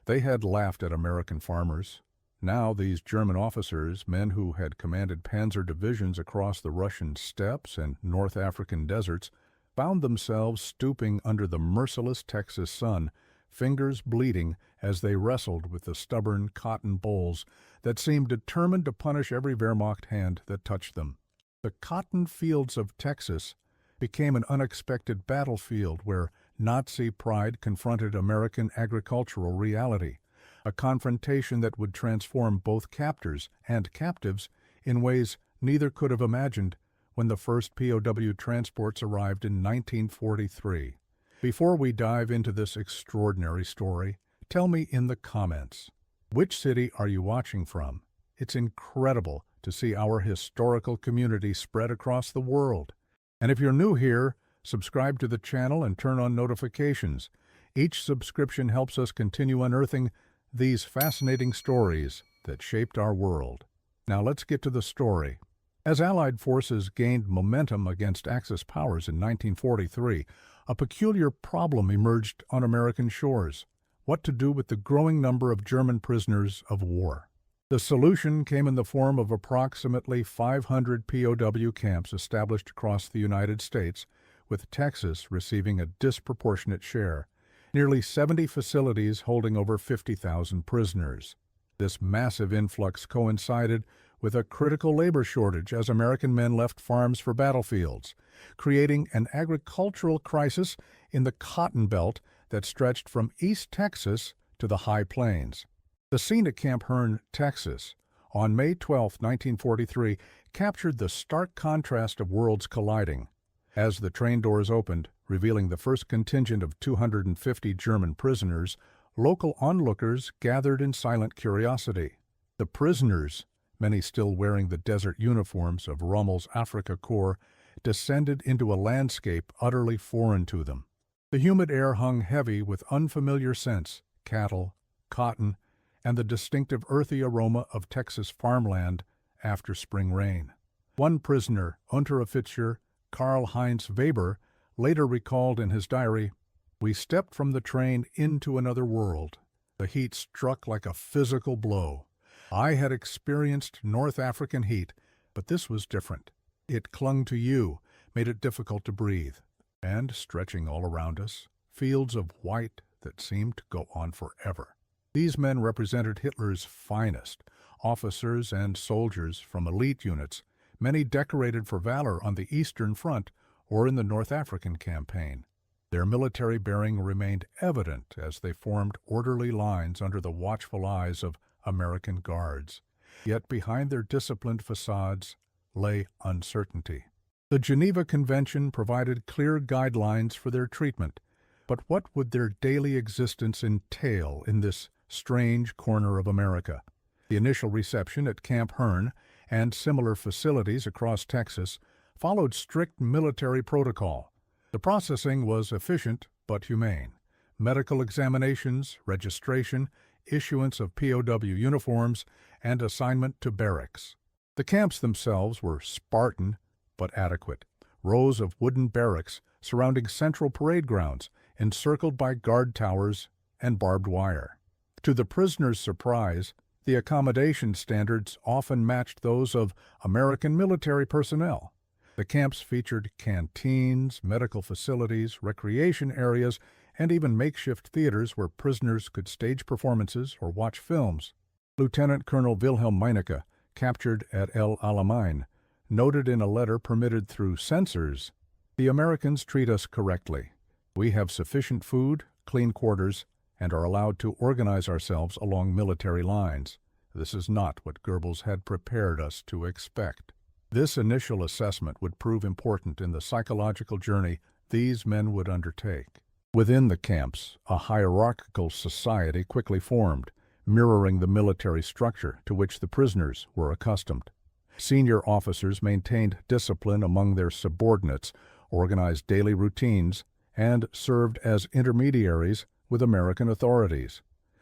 They had laughed at American farmers. Now these German officers, men who had commanded panzer divisions across the Russian steppes and North African deserts, found themselves stooping under the merciless Texas sun, fingers bleeding as they wrestled with the stubborn cotton bolls that seemed determined to punish every Wehrmacht hand that touched them. The cotton fields of Texas became an unexpected battlefield where Nazi pride confronted American agricultural reality, a confrontation that would transform both captors and captives in ways neither could have imagined when the first POW transports arrived in 1943. Before we dive into this extraordinary story, tell me in the comments, which city are you watching from? It's incredible to see our historical community spread across the world. And if you're new here, subscribe to the channel and turn on notifications. Each subscription helps us continue unearthing these fascinating stories that shaped our world. Now let's get to the story. As Allied forces gained momentum against Axis powers in 1943, a peculiar problem emerged on American shores: what to do with the growing number of German prisoners of war. The solution came in the form of approximately 500 POW camps established across the United States, with Texas receiving a disproportionate share, nearly 70 facilities holding over 50,000 prisoners. This massive influx coincided with a critical labor shortage as American men left farms for battlefields, creating an agricultural crisis in the Cotton Belt that stretched from East Texas to the High Plains. The scene at Camp Hearn, Texas, on May 12, 1943, captured the stark contrast of worlds colliding. As the train doors opened, revealing the first contingent of 250 German prisoners, local onlookers gathered in silent curiosity. The prisoners, many still wearing the desert uniforms of Rommel's Afrika Korps, descended into a landscape utterly foreign to them. The humid air hung heavy with unfamiliar scents: cattle, cotton, and the distinctive earthy aroma of Texas farmland after spring rain. One prisoner, Unteroffizier Karl-Heinz Weber, later recalled in his diary, "We stepped from the train into another world. The heat struck like a physical blow. I had experienced North African heat, but this was different. It clung to you, made it difficult to breathe. And, stretching all around us, fields of white that seemed to go on forever." These men represented Hitler's finest, officers and soldiers from elite units, many decorated for valor on the Eastern Front or in the North African campaign. Their military bearing remained evident as they formed orderly lines under the watchful eyes of American guards. Yet behind their disciplined facades lay uncertainty. The Geneva Convention provided clear guidelines for their treatment, but what would their daily existence entail in this strange corner of America? The initial reception at Camp Hearn and similar facilities across Texas followed strict military protocol. The processing was efficient but humane. Medical examinations, registration, issuance of POW uniforms, and assignment to barracks. The camps themselves were Spartan but adequate. Rows of wooden barracks surrounding central parade grounds, encircled by guard towers and barbed wire. To the prisoners' surprise, the accommodation standards often matched those of American military personnel. The camps featured canteens, medical facilities, recreation areas, and even makeshift theaters where prisoners could stage performances or watch films. Lieutenant Colonel Wilhelm Meinecke, captured at El Alamein, noted in a letter permitted through censors, "The Americans treat us correctly. We have sufficient food, clean quarters, and are allowed to organize ourselves along military lines. This is not what Goebbels had prepared us to expect." This initial assessment would prove important in the psychological journey these men would undertake. Within the camps, a hierarchical society quickly formed, mirroring the military structure to which the prisoners were accustomed. Senior officers maintained discipline among their subordinates, organized daily routines, and served as intermediaries with American authorities.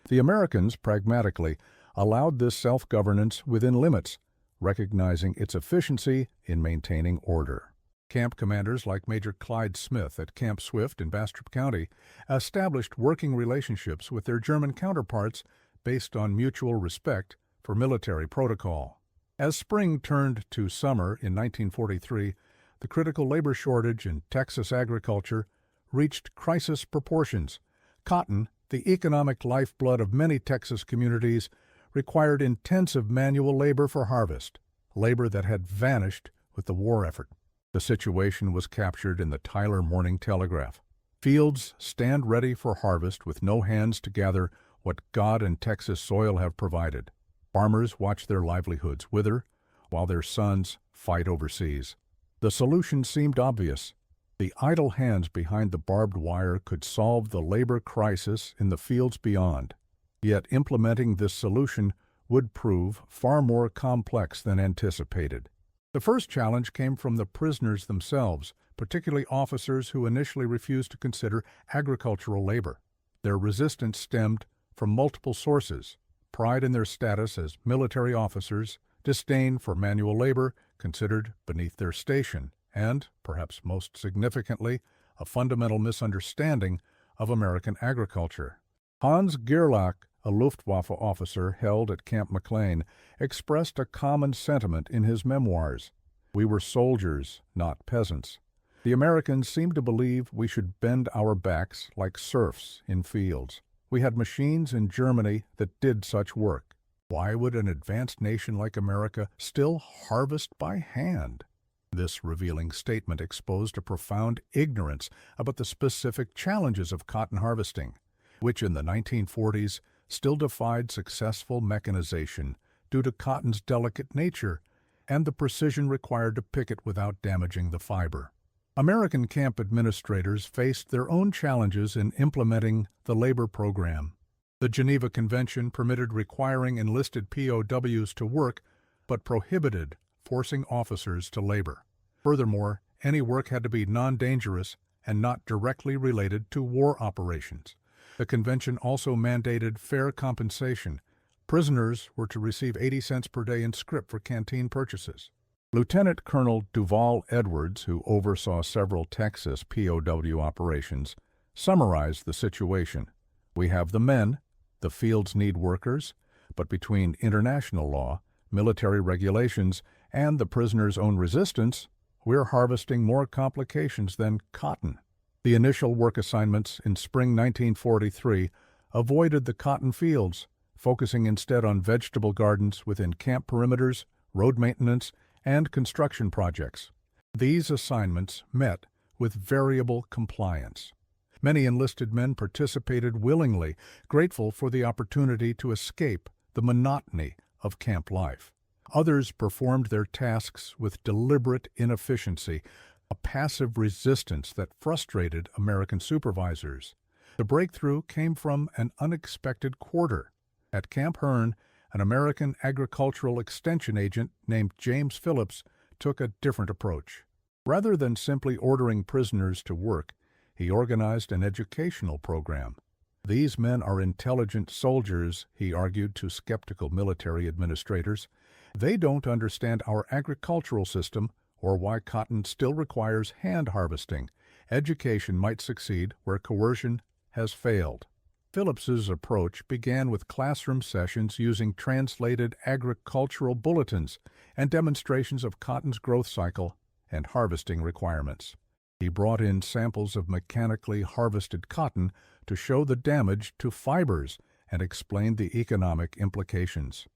The Americans, pragmatically, allowed this self-governance within limits, recognizing its efficiency in maintaining order. Camp commanders like Major Clyde Smith at Camp Swift in Bastrop County established working relationships with their German counterparts based on mutual respect for military protocol. As spring turned to summer in 1943, the critical labor shortage in Texas agriculture reached crisis proportions. Cotton, the economic lifeblood of many Texas communities, required intensive manual labor for harvest, labor that had vanished with the war effort. The situation was captured in the Tyler Morning Telegraph. Fields stand ready for harvest with no hands to gather what God and Texas soil have provided. Farmers watch their livelihoods wither while their sons fight overseas. The solution seemed obvious. The idle hands behind the barbed wire could solve the labor crisis in the fields beyond. Yet implementing this solution would prove far more complex than anticipated. The first challenge came from the prisoners themselves, particularly officers who initially refused to consider agricultural labor. Their resistance stemmed from multiple sources: pride in their status as military officers, disdain for manual labor considered beneath their station, and, perhaps most significantly, a fundamental misunderstanding of American agriculture. Hans Gerlach, a Luftwaffe officer held at Camp McLean, expressed a common sentiment in his memoirs. "We were soldiers, not peasants. The Americans seemed to believe we should bend our backs like serfs in fields. We had machines in Germany that did such work. Why would an advanced nation like America still harvest by hand?" This revealing statement exposed a profound ignorance about the specific challenges of cotton harvesting, which in the 1940s still defied successful mechanization due to cotton's delicate nature and the precision required to pick it without damaging the fiber. American camp administrators faced their own challenges in implementing the labor program. The Geneva Convention permitted requiring enlisted POWs to work, but prohibited forcing officers to labor. Furthermore, any work had to be non-dangerous and not directly related to war operations. The convention also mandated fair compensation. Prisoners were to receive 80 cents per day in scrip for canteen purchases. Lieutenant Colonel Duval Edwards, who oversaw several Texas POW operations, summarized the situation. "We have the men, the fields need workers, but between international law, military regulations, and the prisoners' own resistance, we're harvesting more complications than cotton." The initial work assignments in spring 1943 avoided the cotton fields, focusing instead on vegetable gardens within camp perimeters, road maintenance, and construction projects. These assignments met with variable compliance. Many enlisted men participated willingly, grateful for the opportunity to escape the monotony of camp life. Others performed their tasks with deliberate inefficiency, a passive resistance that frustrated American supervisors. The breakthrough came from an unexpected quarter. At Camp Hearn, an American agricultural extension agent named James Phillips took a different approach. Rather than simply ordering prisoners to work, he organized an educational program. "These men are intelligent soldiers," he argued to skeptical military administrators. "They don't understand our agricultural system or why cotton still requires hand harvesting. Education might succeed where coercion has failed." Phillips's approach began with classroom sessions using translated agricultural bulletins and demonstrations of cotton's growth cycle and harvesting requirements. He brought in samples of mechanically harvested cotton to show the damage to fibers and explain the economic implications.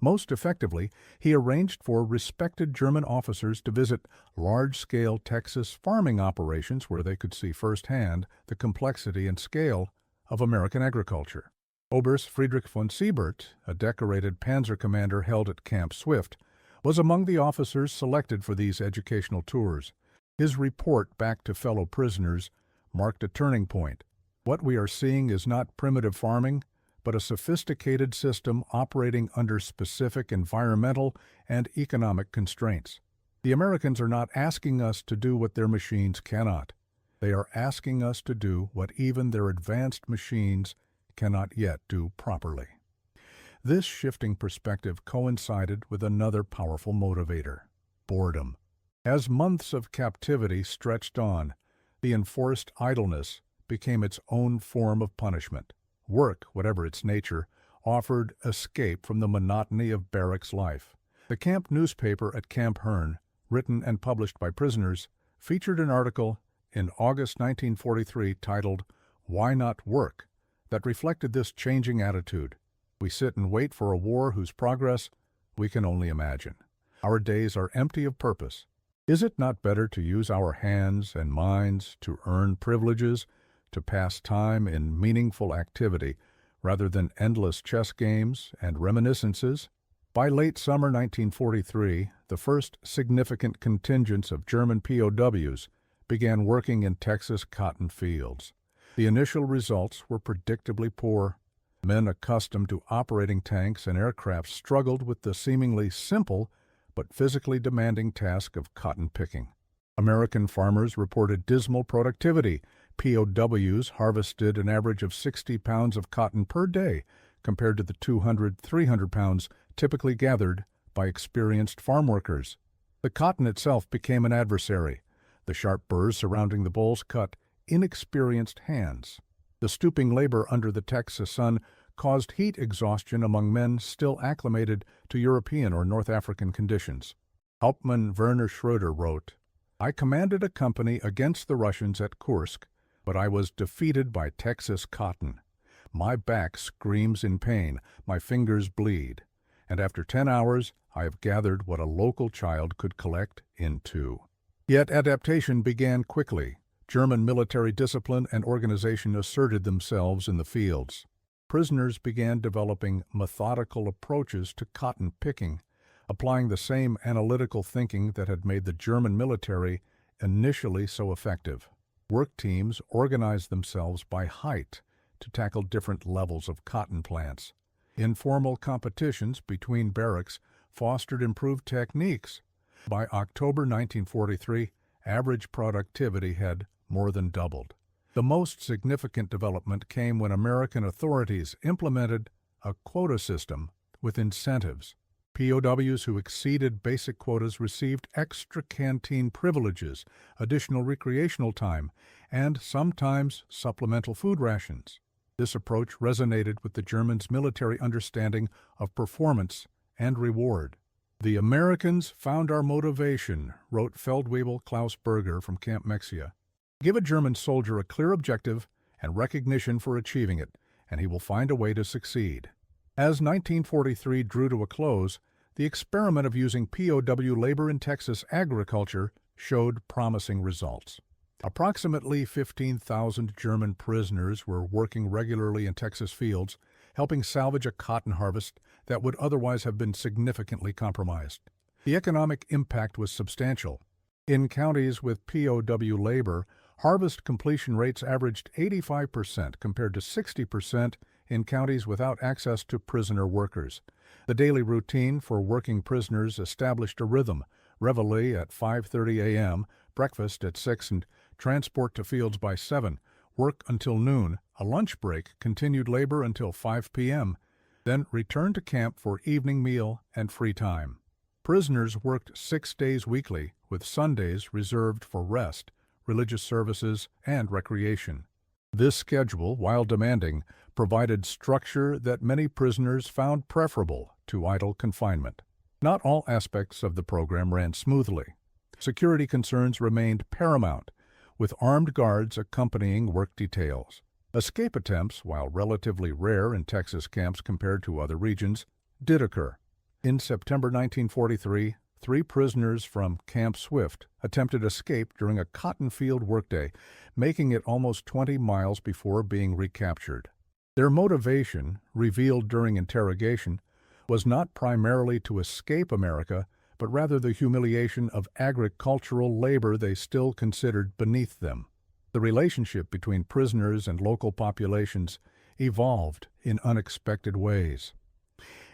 Most effectively, he arranged for respected German officers to visit large-scale Texas farming operations where they could see firsthand the complexity and scale of American agriculture. Oberst Friedrich von Siebert, a decorated panzer commander held at Camp Swift, was among the officers selected for these educational tours. His report back to fellow prisoners marked a turning point. "What we are seeing is not primitive farming, but a sophisticated system operating under specific environmental and economic constraints. The Americans are not asking us to do what their machines cannot. They are asking us to do what even their advanced machines cannot yet do properly." This shifting perspective coincided with another powerful motivator: boredom. As months of captivity stretched on, the enforced idleness became its own form of punishment. Work, whatever its nature, offered escape from the monotony of barracks life. The camp newspaper at Camp Hearn, written and published by prisoners, featured an article in August 1943 titled, "Why Not Work?" that reflected this changing attitude. We sit and wait for a war whose progress we can only imagine. Our days are empty of purpose. Is it not better to use our hands and minds to earn privileges, to pass time in meaningful activity, rather than endless chess games and reminiscences? By late summer 1943, the first significant contingents of German POWs began working in Texas cotton fields. The initial results were predictably poor. Men accustomed to operating tanks and aircraft struggled with the seemingly simple but physically demanding task of cotton picking. American farmers reported dismal productivity. POWs harvested an average of 60 pounds of cotton per day, compared to the 200-300 pounds typically gathered by experienced farm workers. The cotton itself became an adversary. The sharp burrs surrounding the bolls cut inexperienced hands. The stooping labor under the Texas sun caused heat exhaustion among men still acclimated to European or North African conditions. Hauptmann Werner Schroeder wrote, "I commanded a company against the Russians at Kursk, but I was defeated by Texas cotton. My back screams in pain, my fingers bleed, and after 10 hours I have gathered what a local child could collect in 2." Yet adaptation began quickly. German military discipline and organization asserted themselves in the fields. Prisoners began developing methodical approaches to cotton picking, applying the same analytical thinking that had made the German military initially so effective. Work teams organized themselves by height to tackle different levels of cotton plants. Informal competitions between barracks fostered improved techniques. By October 1943, average productivity had more than doubled. The most significant development came when American authorities implemented a quota system with incentives. POWs who exceeded basic quotas received extra canteen privileges, additional recreational time, and sometimes supplemental food rations. This approach resonated with the Germans' military understanding of performance and reward. "The Americans found our motivation," wrote Feldwebel Klaus Berger from Camp Mexia. "Give a German soldier a clear objective and recognition for achieving it, and he will find a way to succeed." As 1943 drew to a close, the experiment of using POW labor in Texas agriculture showed promising results. Approximately 15,000 German prisoners were working regularly in Texas fields, helping salvage a cotton harvest that would otherwise have been significantly compromised. The economic impact was substantial. In counties with POW labor, harvest completion rates averaged 85% compared to 60% in counties without access to prisoner workers. The daily routine for working prisoners established a rhythm: reveille at 5:30 a.m., breakfast at 6, and transport to fields by 7, work until noon, a lunch break, continued labor until 5 p.m., then return to camp for evening meal and free time. Prisoners worked 6 days weekly, with Sundays reserved for rest, religious services, and recreation. This schedule, while demanding, provided structure that many prisoners found preferable to idle confinement. Not all aspects of the program ran smoothly. Security concerns remained paramount, with armed guards accompanying work details. Escape attempts, while relatively rare in Texas camps compared to other regions, did occur. In September 1943, 3 prisoners from Camp Swift attempted escape during a cotton field workday, making it almost 20 miles before being recaptured. Their motivation, revealed during interrogation, was not primarily to escape America, but rather the humiliation of agricultural labor they still considered beneath them. The relationship between prisoners and local populations evolved in unexpected ways.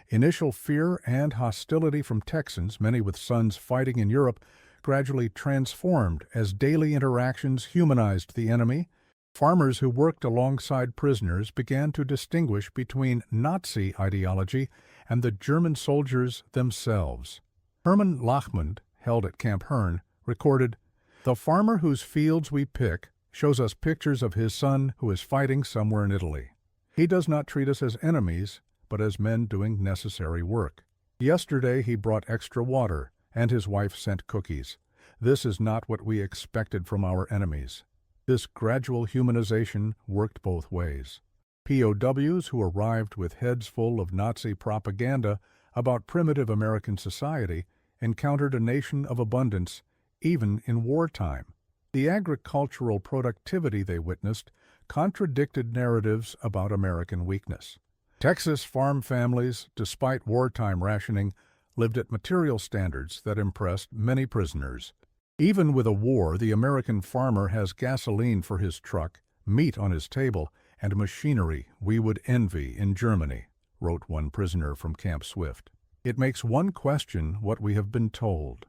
Initial fear and hostility from Texans, many with sons fighting in Europe, gradually transformed as daily interactions humanized the enemy. Farmers who worked alongside prisoners began to distinguish between Nazi ideology and the German soldiers themselves. Hermann Lachmann, held at Camp Hearn, recorded, "The farmer whose fields we pick shows us pictures of his son who is fighting somewhere in Italy. He does not treat us as enemies, but as men doing necessary work. Yesterday he brought extra water, and his wife sent cookies. This is not what we expected from our enemies." This gradual humanization worked both ways. POWs who arrived with heads full of Nazi propaganda about primitive American society encountered a nation of abundance, even in wartime. The agricultural productivity they witnessed contradicted narratives about American weakness. Texas farm families, despite wartime rationing, lived at material standards that impressed many prisoners. "Even with a war, the American farmer has gasoline for his truck, meat on his table, and machinery we would envy in Germany," wrote one prisoner from Camp Swift. It makes one question what we have been told.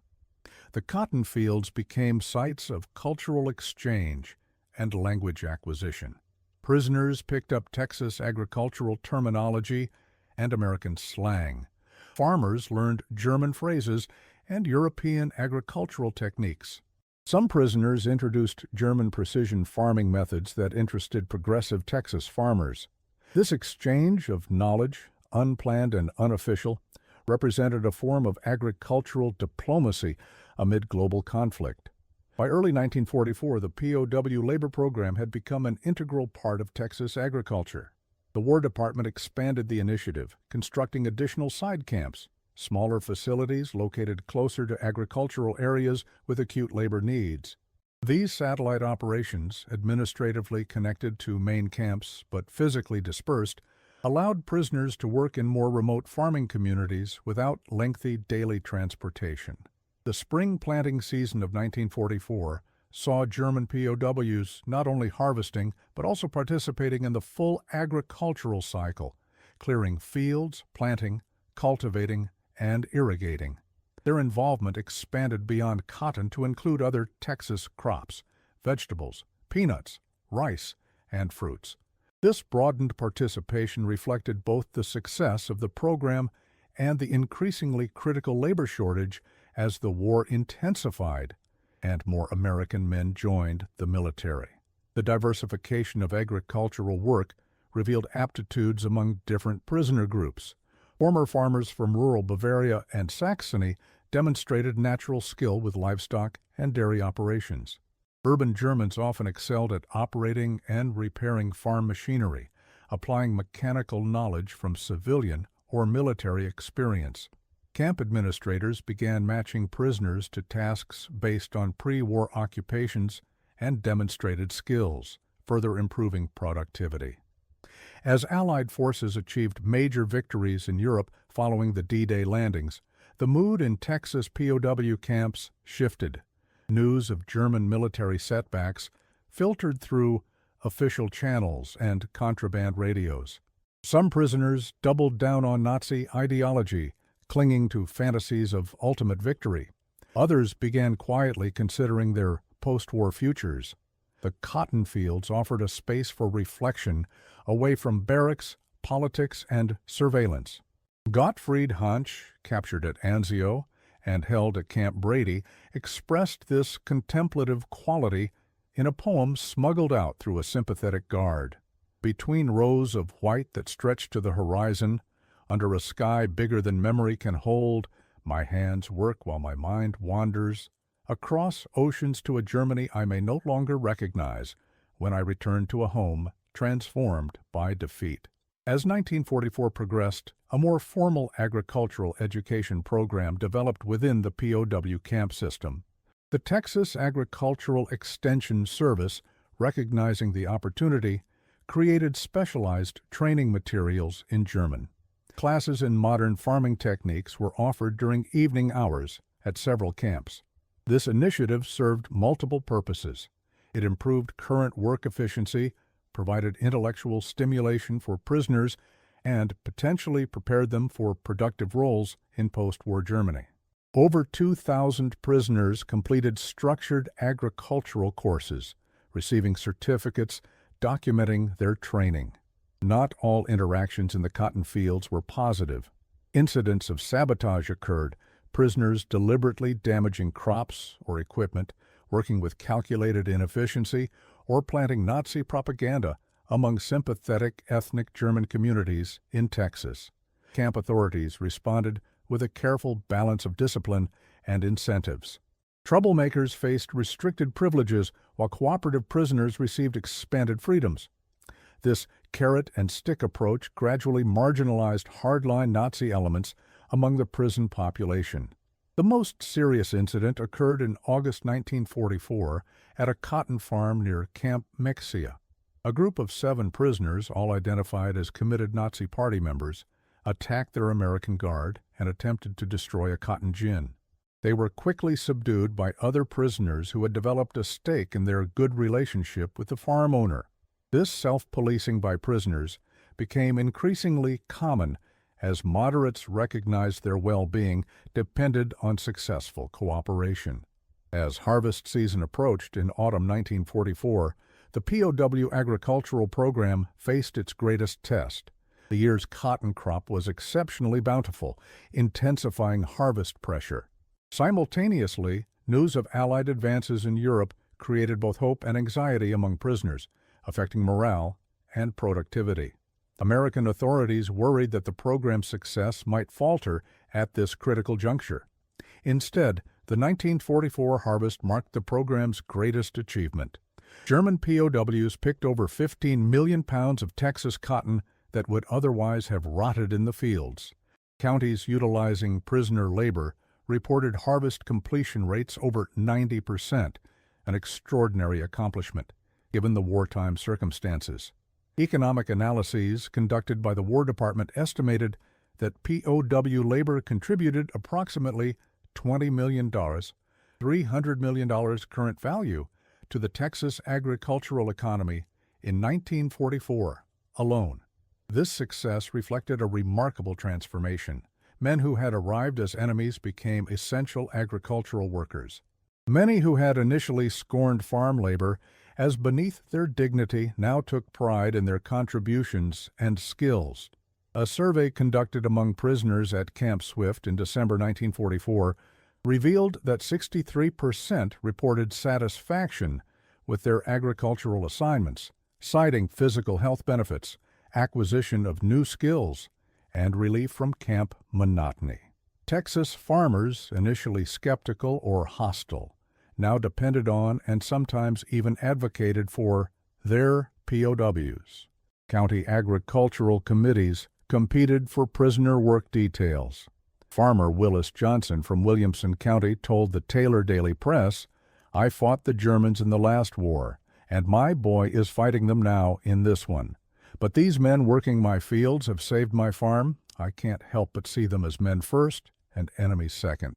The cotton fields became sites of cultural exchange and language acquisition. Prisoners picked up Texas agricultural terminology and American slang. Farmers learned German phrases and European agricultural techniques. Some prisoners introduced German precision farming methods that interested progressive Texas farmers. This exchange of knowledge, unplanned and unofficial, represented a form of agricultural diplomacy amid global conflict. By early 1944, the POW labor program had become an integral part of Texas agriculture. The War Department expanded the initiative, constructing additional side camps, smaller facilities located closer to agricultural areas with acute labor needs. These satellite operations, administratively connected to main camps but physically dispersed, allowed prisoners to work in more remote farming communities without lengthy daily transportation. The spring planting season of 1944 saw German POWs not only harvesting but also participating in the full agricultural cycle, clearing fields, planting, cultivating, and irrigating. Their involvement expanded beyond cotton to include other Texas crops, vegetables, peanuts, rice, and fruits. This broadened participation reflected both the success of the program and the increasingly critical labor shortage as the war intensified and more American men joined the military. The diversification of agricultural work revealed aptitudes among different prisoner groups. Former farmers from rural Bavaria and Saxony demonstrated natural skill with livestock and dairy operations. Urban Germans often excelled at operating and repairing farm machinery, applying mechanical knowledge from civilian or military experience. Camp administrators began matching prisoners to tasks based on pre-war occupations and demonstrated skills, further improving productivity. As Allied forces achieved major victories in Europe following the D-Day landings, the mood in Texas POW camps shifted. News of German military setbacks filtered through official channels and contraband radios. Some prisoners doubled down on Nazi ideology, clinging to fantasies of ultimate victory. Others began quietly considering their post-war futures. The cotton fields offered a space for reflection away from barracks, politics, and surveillance. Gottfried Hansch, captured at Anzio and held at Camp Brady, expressed this contemplative quality in a poem smuggled out through a sympathetic guard. Between rows of white that stretched to the horizon, under a sky bigger than memory can hold, my hands work while my mind wanders, across oceans to a Germany I may no longer recognize, when I return to a home transformed by defeat. As 1944 progressed, a more formal agricultural education program developed within the POW camp system. The Texas Agricultural Extension Service, recognizing the opportunity, created specialized training materials in German. Classes in modern farming techniques were offered during evening hours at several camps. This initiative served multiple purposes. It improved current work efficiency, provided intellectual stimulation for prisoners, and potentially prepared them for productive roles in post-war Germany. Over 2,000 prisoners completed structured agricultural courses, receiving certificates documenting their training. Not all interactions in the cotton fields were positive. Incidents of sabotage occurred, prisoners deliberately damaging crops or equipment, working with calculated inefficiency, or planting Nazi propaganda among sympathetic ethnic German communities in Texas. Camp authorities responded with a careful balance of discipline and incentives. Troublemakers faced restricted privileges while cooperative prisoners received expanded freedoms. This carrot-and-stick approach gradually marginalized hardline Nazi elements among the prison population. The most serious incident occurred in August 1944 at a cotton farm near Camp Mexia. A group of 7 prisoners, all identified as committed Nazi Party members, attacked their American guard and attempted to destroy a cotton gin. They were quickly subdued by other prisoners who had developed a stake in their good relationship with the farm owner. This self-policing by prisoners became increasingly common as moderates recognized their well-being depended on successful cooperation. As harvest season approached in autumn 1944, the POW agricultural program faced its greatest test. The year's cotton crop was exceptionally bountiful, intensifying harvest pressure. Simultaneously, news of Allied advances in Europe created both hope and anxiety among prisoners, affecting morale and productivity. American authorities worried that the program's success might falter at this critical juncture. Instead, the 1944 harvest marked the program's greatest achievement. German POWs picked over 15 million pounds of Texas cotton that would otherwise have rotted in the fields. Counties utilizing prisoner labor reported harvest completion rates over 90%, an extraordinary accomplishment, given the wartime circumstances. Economic analyses conducted by the War Department estimated that POW labor contributed approximately $20 million, $300 million current value, to the Texas agricultural economy in 1944 alone. This success reflected a remarkable transformation. Men who had arrived as enemies became essential agricultural workers. Many who had initially scorned farm labor as beneath their dignity now took pride in their contributions and skills. A survey conducted among prisoners at Camp Swift in December 1944 revealed that 63% reported satisfaction with their agricultural assignments, citing physical health benefits, acquisition of new skills, and relief from camp monotony. Texas farmers, initially skeptical or hostile, now depended on and sometimes even advocated for their POWs. County agricultural committees competed for prisoner work details. Farmer Willis Johnson from Williamson County told the Taylor Daily Press, "I fought the Germans in the last war, and my boy is fighting them now in this one. But these men working my fields have saved my farm. I can't help but see them as men first and enemies second."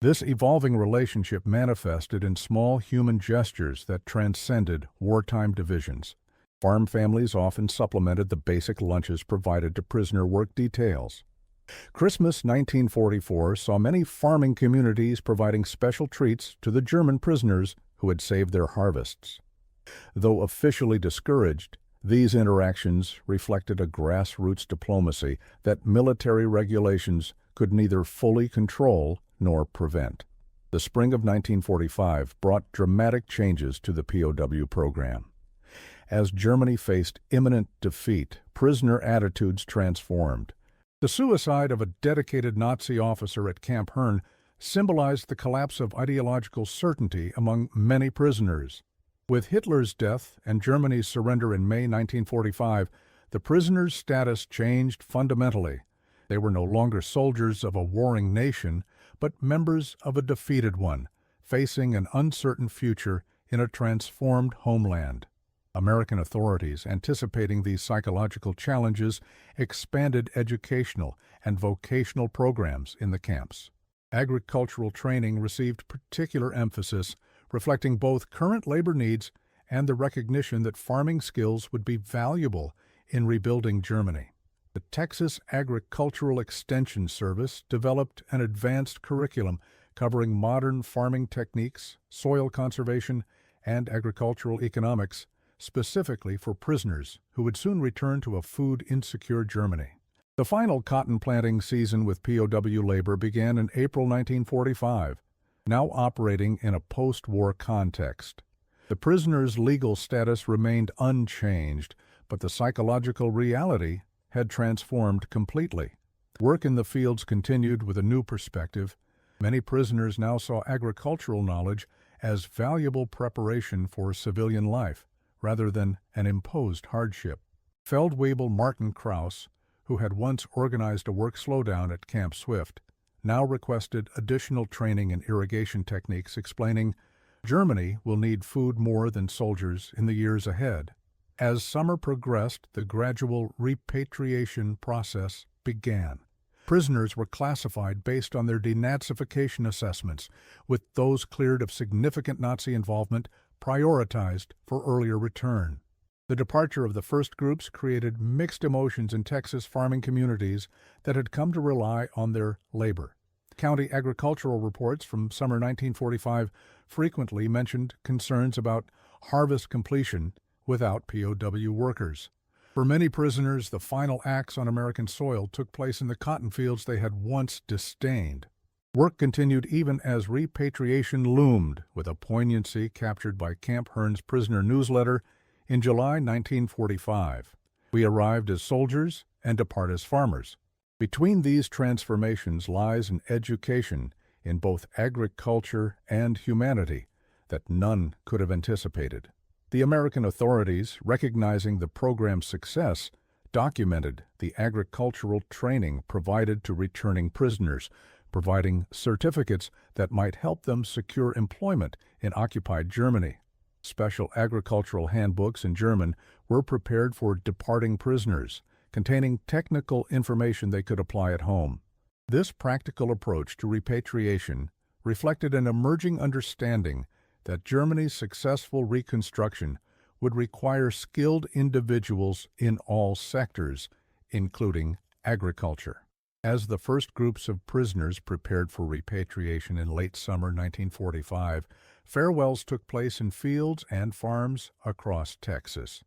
This evolving relationship manifested in small human gestures that transcended wartime divisions. Farm families often supplemented the basic lunches provided to prisoner work details. Christmas 1944 saw many farming communities providing special treats to the German prisoners who had saved their harvests. Though officially discouraged, these interactions reflected a grassroots diplomacy that military regulations could neither fully control nor prevent. The spring of 1945 brought dramatic changes to the POW program. As Germany faced imminent defeat, prisoner attitudes transformed. The suicide of a dedicated Nazi officer at Camp Hearn symbolized the collapse of ideological certainty among many prisoners. With Hitler's death and Germany's surrender in May 1945, the prisoners' status changed fundamentally. They were no longer soldiers of a warring nation, but members of a defeated one, facing an uncertain future in a transformed homeland. American authorities, anticipating these psychological challenges, expanded educational and vocational programs in the camps. Agricultural training received particular emphasis, reflecting both current labor needs and the recognition that farming skills would be valuable in rebuilding Germany. The Texas Agricultural Extension Service developed an advanced curriculum covering modern farming techniques, soil conservation, and agricultural economics, specifically for prisoners who would soon return to a food-insecure Germany. The final cotton planting season with POW labor began in April 1945, now operating in a post-war context. The prisoners' legal status remained unchanged, but the psychological reality had transformed completely. Work in the fields continued with a new perspective. Many prisoners now saw agricultural knowledge as valuable preparation for civilian life, rather than an imposed hardship. Feldwebel Martin Krauss, who had once organized a work slowdown at Camp Swift, now requested additional training in irrigation techniques, explaining, "Germany will need food more than soldiers in the years ahead." As summer progressed, the gradual repatriation process began. Prisoners were classified based on their denazification assessments, with those cleared of significant Nazi involvement prioritized for earlier return. The departure of the first groups created mixed emotions in Texas farming communities that had come to rely on their labor. County agricultural reports from summer 1945 frequently mentioned concerns about harvest completion without POW workers. For many prisoners, the final acts on American soil took place in the cotton fields they had once disdained. Work continued even as repatriation loomed, with a poignancy captured by Camp Hearn's prisoner newsletter in July 1945. "We arrived as soldiers and depart as farmers." Between these transformations lies an education in both agriculture and humanity that none could have anticipated. The American authorities, recognizing the program's success, documented the agricultural training provided to returning prisoners, providing certificates that might help them secure employment in occupied Germany. Special agricultural handbooks in German were prepared for departing prisoners, containing technical information they could apply at home. This practical approach to repatriation reflected an emerging understanding that Germany's successful reconstruction would require skilled individuals in all sectors, including agriculture. As the first groups of prisoners prepared for repatriation in late summer 1945, farewells took place in fields and farms across Texas.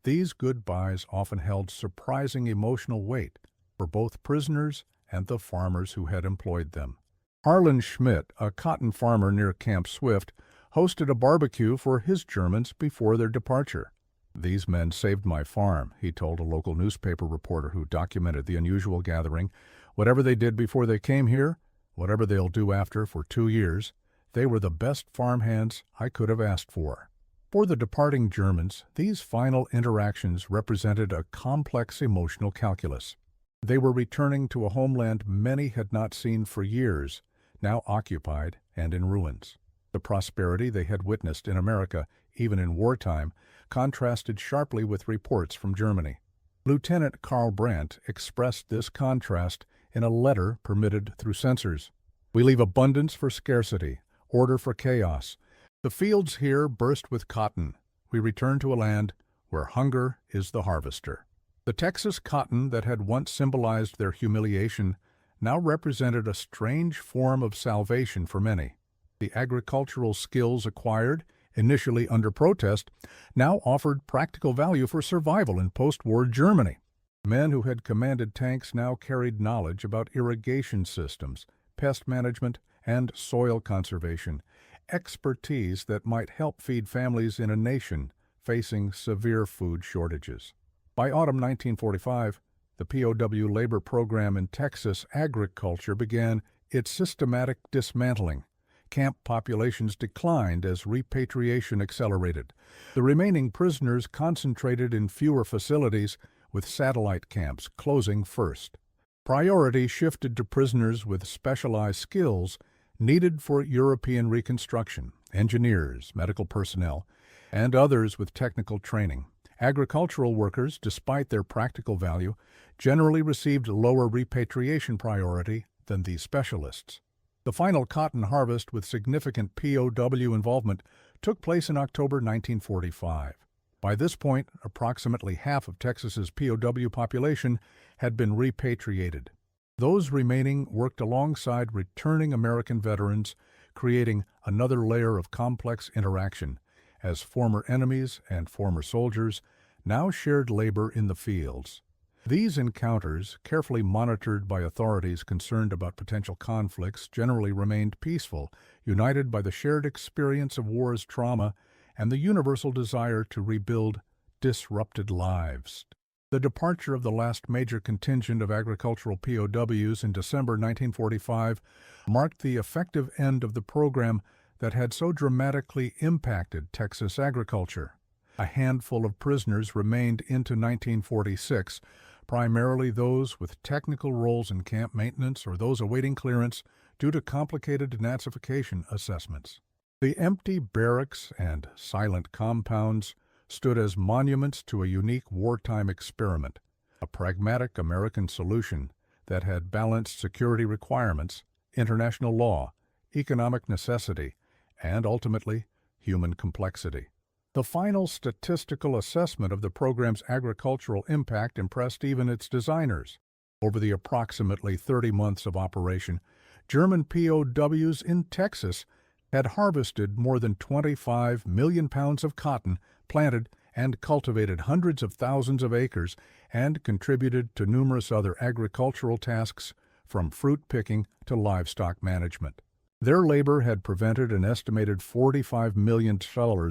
These goodbyes often held surprising emotional weight for both prisoners and the farmers who had employed them. Harlan Schmidt, a cotton farmer near Camp Swift, hosted a barbecue for his Germans before their departure. "These men saved my farm," he told a local newspaper reporter who documented the unusual gathering. "Whatever they did before they came here, whatever they'll do after for 2 years, they were the best farmhands I could have asked for." For the departing Germans, these final interactions represented a complex emotional calculus. They were returning to a homeland many had not seen for years, now occupied and in ruins. The prosperity they had witnessed in America, even in wartime, contrasted sharply with reports from Germany. Lieutenant Karl Brandt expressed this contrast in a letter permitted through censors. "We leave abundance for scarcity, order for chaos. The fields here burst with cotton. We return to a land where hunger is the harvester." The Texas cotton that had once symbolized their humiliation now represented a strange form of salvation for many. The agricultural skills acquired, initially under protest, now offered practical value for survival in post-war Germany. Men who had commanded tanks now carried knowledge about irrigation systems, pest management, and soil conservation, expertise that might help feed families in a nation facing severe food shortages. By autumn 1945, the POW labor program in Texas agriculture began its systematic dismantling. Camp populations declined as repatriation accelerated. The remaining prisoners concentrated in fewer facilities, with satellite camps closing first. Priority shifted to prisoners with specialized skills needed for European reconstruction, engineers, medical personnel, and others with technical training. Agricultural workers, despite their practical value, generally received lower repatriation priority than these specialists. The final cotton harvest with significant POW involvement took place in October 1945. By this point, approximately half of Texas's POW population had been repatriated. Those remaining worked alongside returning American veterans, creating another layer of complex interaction, as former enemies and former soldiers now shared labor in the fields. These encounters, carefully monitored by authorities concerned about potential conflicts, generally remained peaceful, united by the shared experience of war's trauma and the universal desire to rebuild disrupted lives. The departure of the last major contingent of agricultural POWs in December 1945 marked the effective end of the program that had so dramatically impacted Texas agriculture. A handful of prisoners remained into 1946, primarily those with technical roles in camp maintenance or those awaiting clearance due to complicated denazification assessments. The empty barracks and silent compounds stood as monuments to a unique wartime experiment, a pragmatic American solution that had balanced security requirements, international law, economic necessity, and ultimately, human complexity. The final statistical assessment of the program's agricultural impact impressed even its designers. Over the approximately 30 months of operation, German POWs in Texas had harvested more than 25 million pounds of cotton, planted and cultivated hundreds of thousands of acres, and contributed to numerous other agricultural tasks, from fruit picking to livestock management. Their labor had prevented an estimated $45 million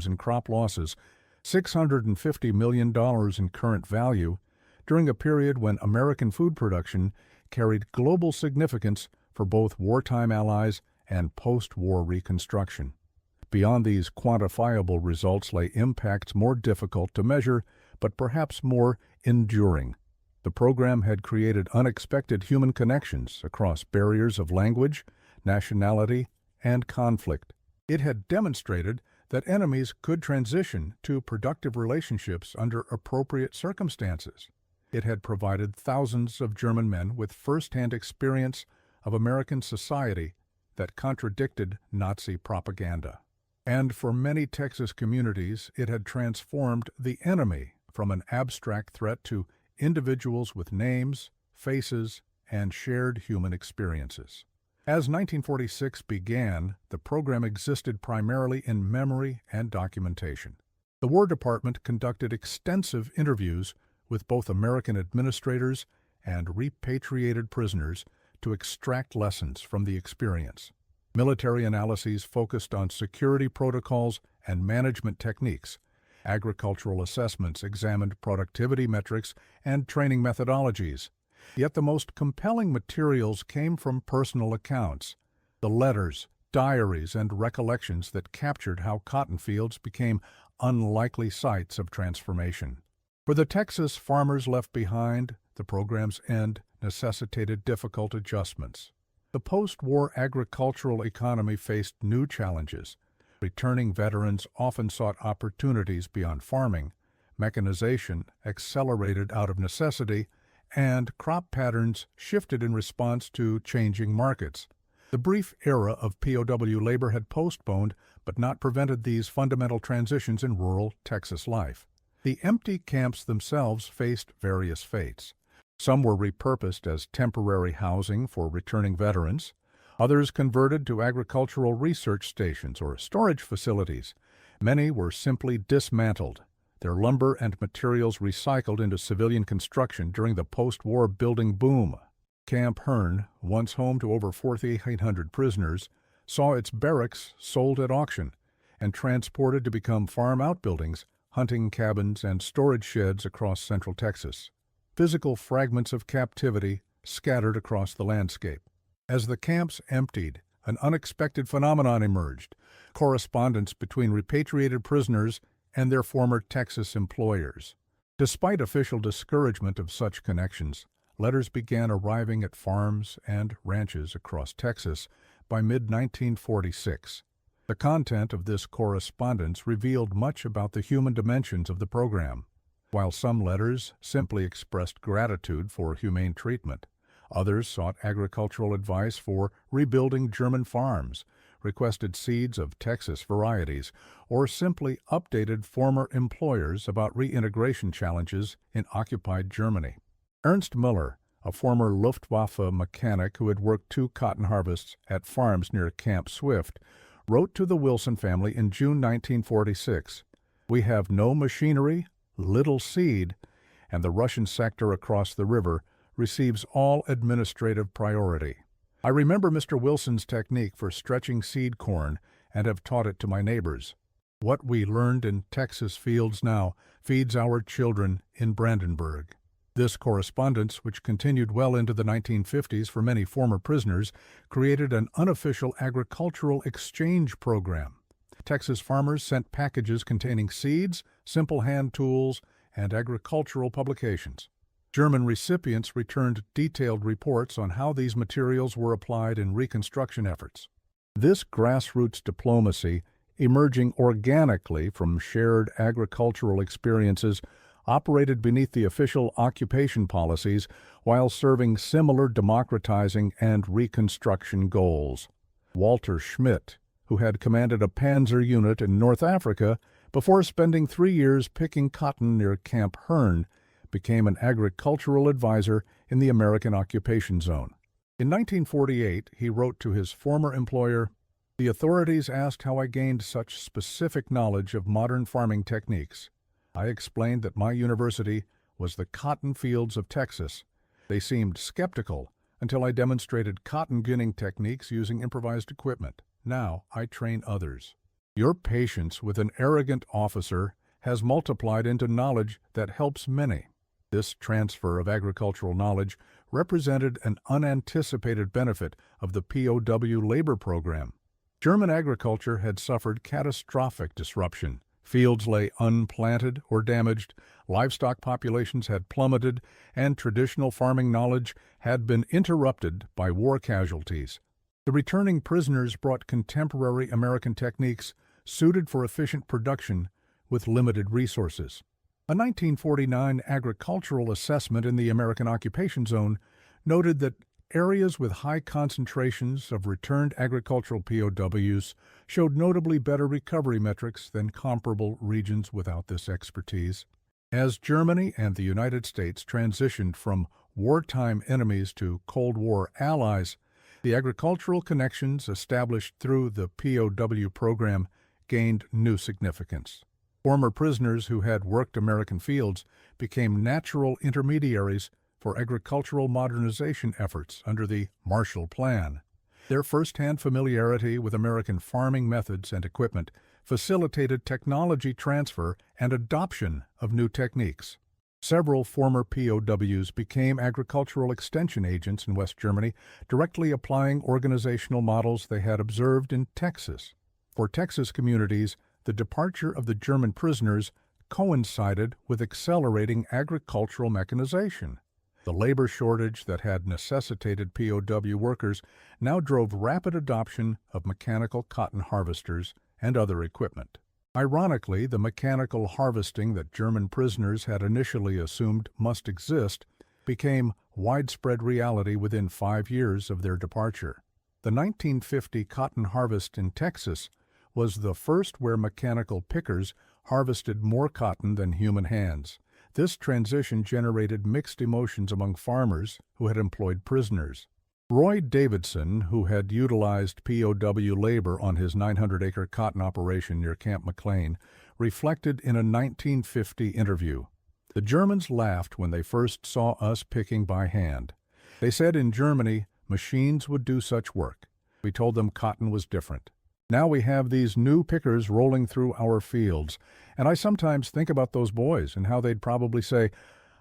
in crop losses, $650 million in current value, during a period when American food production carried global significance for both wartime allies and post-war reconstruction. Beyond these quantifiable results lay impacts more difficult to measure, but perhaps more enduring. The program had created unexpected human connections across barriers of language, nationality, and conflict. It had demonstrated that enemies could transition to productive relationships under appropriate circumstances. It had provided thousands of German men with first-hand experience of American society that contradicted Nazi propaganda. And for many Texas communities, it had transformed the enemy from an abstract threat to individuals with names, faces, and shared human experiences. As 1946 began, the program existed primarily in memory and documentation. The War Department conducted extensive interviews with both American administrators and repatriated prisoners to extract lessons from the experience. Military analyses focused on security protocols and management techniques. Agricultural assessments examined productivity metrics and training methodologies. Yet the most compelling materials came from personal accounts, the letters, diaries, and recollections that captured how cotton fields became unlikely sites of transformation. For the Texas farmers left behind, the program's end necessitated difficult adjustments. The post-war agricultural economy faced new challenges. Returning veterans often sought opportunities beyond farming, mechanization accelerated out of necessity, and crop patterns shifted in response to changing markets. The brief era of POW labor had postponed but not prevented these fundamental transitions in rural Texas life. The empty camps themselves faced various fates. Some were repurposed as temporary housing for returning veterans. Others converted to agricultural research stations or storage facilities. Many were simply dismantled, their lumber and materials recycled into civilian construction during the post-war building boom. Camp Hearn, once home to over 4,800 prisoners, saw its barracks sold at auction and transported to become farm outbuildings, hunting cabins, and storage sheds across central Texas. Physical fragments of captivity scattered across the landscape. As the camps emptied, an unexpected phenomenon emerged: correspondence between repatriated prisoners and their former Texas employers. Despite official discouragement of such connections, letters began arriving at farms and ranches across Texas by mid-1946. The content of this correspondence revealed much about the human dimensions of the program. While some letters simply expressed gratitude for humane treatment, others sought agricultural advice for rebuilding German farms, requested seeds of Texas varieties, or simply updated former employers about reintegration challenges in occupied Germany. Ernst Müller, a former Luftwaffe mechanic who had worked 2 cotton harvests at farms near Camp Swift, wrote to the Wilson family in June 1946, "We have no machinery, little seed, and the Russian sector across the river receives all administrative priority. I remember Mr. Wilson's technique for stretching seed corn and have taught it to my neighbors. What we learned in Texas fields now feeds our children in Brandenburg. This correspondence, which continued well into the 1950s for many former prisoners, created an unofficial agricultural exchange program. Texas farmers sent packages containing seeds, simple hand tools, and agricultural publications. German recipients returned detailed reports on how these materials were applied in reconstruction efforts. This grassroots diplomacy, emerging organically from shared agricultural experiences, operated beneath the official occupation policies while serving similar democratizing and reconstruction goals. Walter Schmidt, who had commanded a panzer unit in North Africa before spending 3 years picking cotton near Camp Hearn, became an agricultural advisor in the American occupation zone. In 1948, he wrote to his former employer, "The authorities asked how I gained such specific knowledge of modern farming techniques. I explained that my university was the cotton fields of Texas. They seemed skeptical until I demonstrated cotton ginning techniques using improvised equipment. Now I train others." Your patience with an arrogant officer has multiplied into knowledge that helps many. This transfer of agricultural knowledge represented an unanticipated benefit of the POW labor program. German agriculture had suffered catastrophic disruption. Fields lay unplanted or damaged, livestock populations had plummeted, and traditional farming knowledge had been interrupted by war casualties. The returning prisoners brought contemporary American techniques suited for efficient production with limited resources. A 1949 agricultural assessment in the American occupation zone noted that areas with high concentrations of returned agricultural POWs showed notably better recovery metrics than comparable regions without this expertise. As Germany and the United States transitioned from wartime enemies to Cold War allies, the agricultural connections established through the POW program gained new significance. Former prisoners who had worked American fields became natural intermediaries for agricultural modernization efforts under the Marshall Plan. Their first-hand familiarity with American farming methods and equipment facilitated technology transfer and adoption of new techniques. Several former POWs became agricultural extension agents in West Germany, directly applying organizational models they had observed in Texas. For Texas communities, the departure of the German prisoners coincided with accelerating agricultural mechanization. The labor shortage that had necessitated POW workers now drove rapid adoption of mechanical cotton harvesters and other equipment. Ironically, the mechanical harvesting that German prisoners had initially assumed must exist became widespread reality within 5 years of their departure. The 1950 cotton harvest in Texas was the first where mechanical pickers harvested more cotton than human hands. This transition generated mixed emotions among farmers who had employed prisoners. Roy Davidson, who had utilized POW labor on his 900-acre cotton operation near Camp McLean, reflected in a 1950 interview, "The Germans laughed when they first saw us picking by hand. They said in Germany machines would do such work. We told them cotton was different. Now we have these new pickers rolling through our fields, and I sometimes think about those boys and how they'd probably say,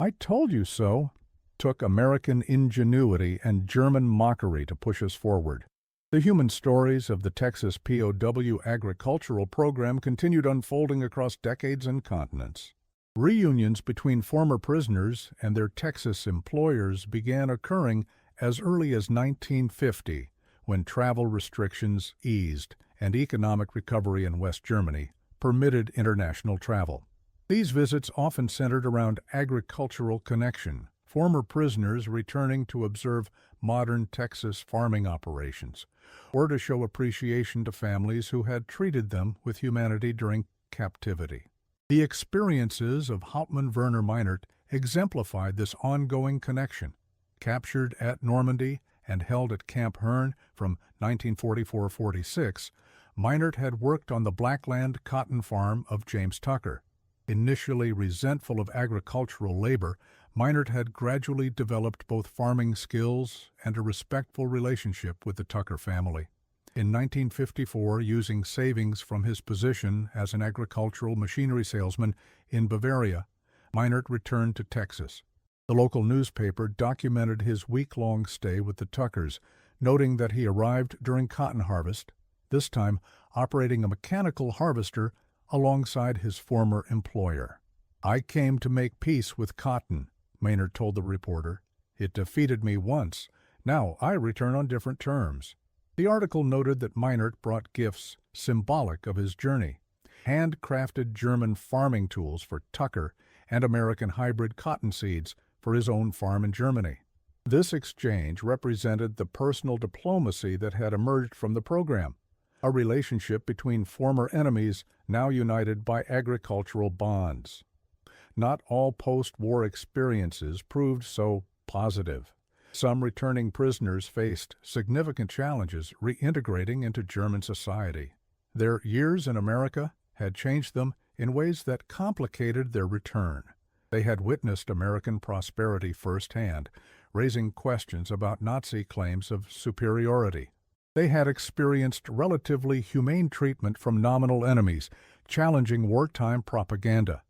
'I told you so.' Took American ingenuity and German mockery to push us forward." The human stories of the Texas POW agricultural program continued unfolding across decades and continents. Reunions between former prisoners and their Texas employers began occurring as early as 1950, when travel restrictions eased and economic recovery in West Germany permitted international travel. These visits often centered around agricultural connection, former prisoners returning to observe modern Texas farming operations, or to show appreciation to families who had treated them with humanity during captivity. The experiences of Hauptmann Werner Meinert exemplified this ongoing connection. Captured at Normandy and held at Camp Hearn from 1944-46, Meinert had worked on the Blackland cotton farm of James Tucker. Initially resentful of agricultural labor, Minard had gradually developed both farming skills and a respectful relationship with the Tucker family. In 1954, using savings from his position as an agricultural machinery salesman in Bavaria, Minard returned to Texas. The local newspaper documented his week-long stay with the Tuckers, noting that he arrived during cotton harvest, this time operating a mechanical harvester alongside his former employer. "I came to make peace with cotton," Maynard told the reporter. "It defeated me once. Now I return on different terms." The article noted that Minard brought gifts symbolic of his journey: handcrafted German farming tools for Tucker and American hybrid cotton seeds for his own farm in Germany. This exchange represented the personal diplomacy that had emerged from the program, a relationship between former enemies now united by agricultural bonds. Not all post-war experiences proved so positive. Some returning prisoners faced significant challenges reintegrating into German society. Their years in America had changed them in ways that complicated their return. They had witnessed American prosperity firsthand, raising questions about Nazi claims of superiority. They had experienced relatively humane treatment from nominal enemies, challenging wartime propaganda.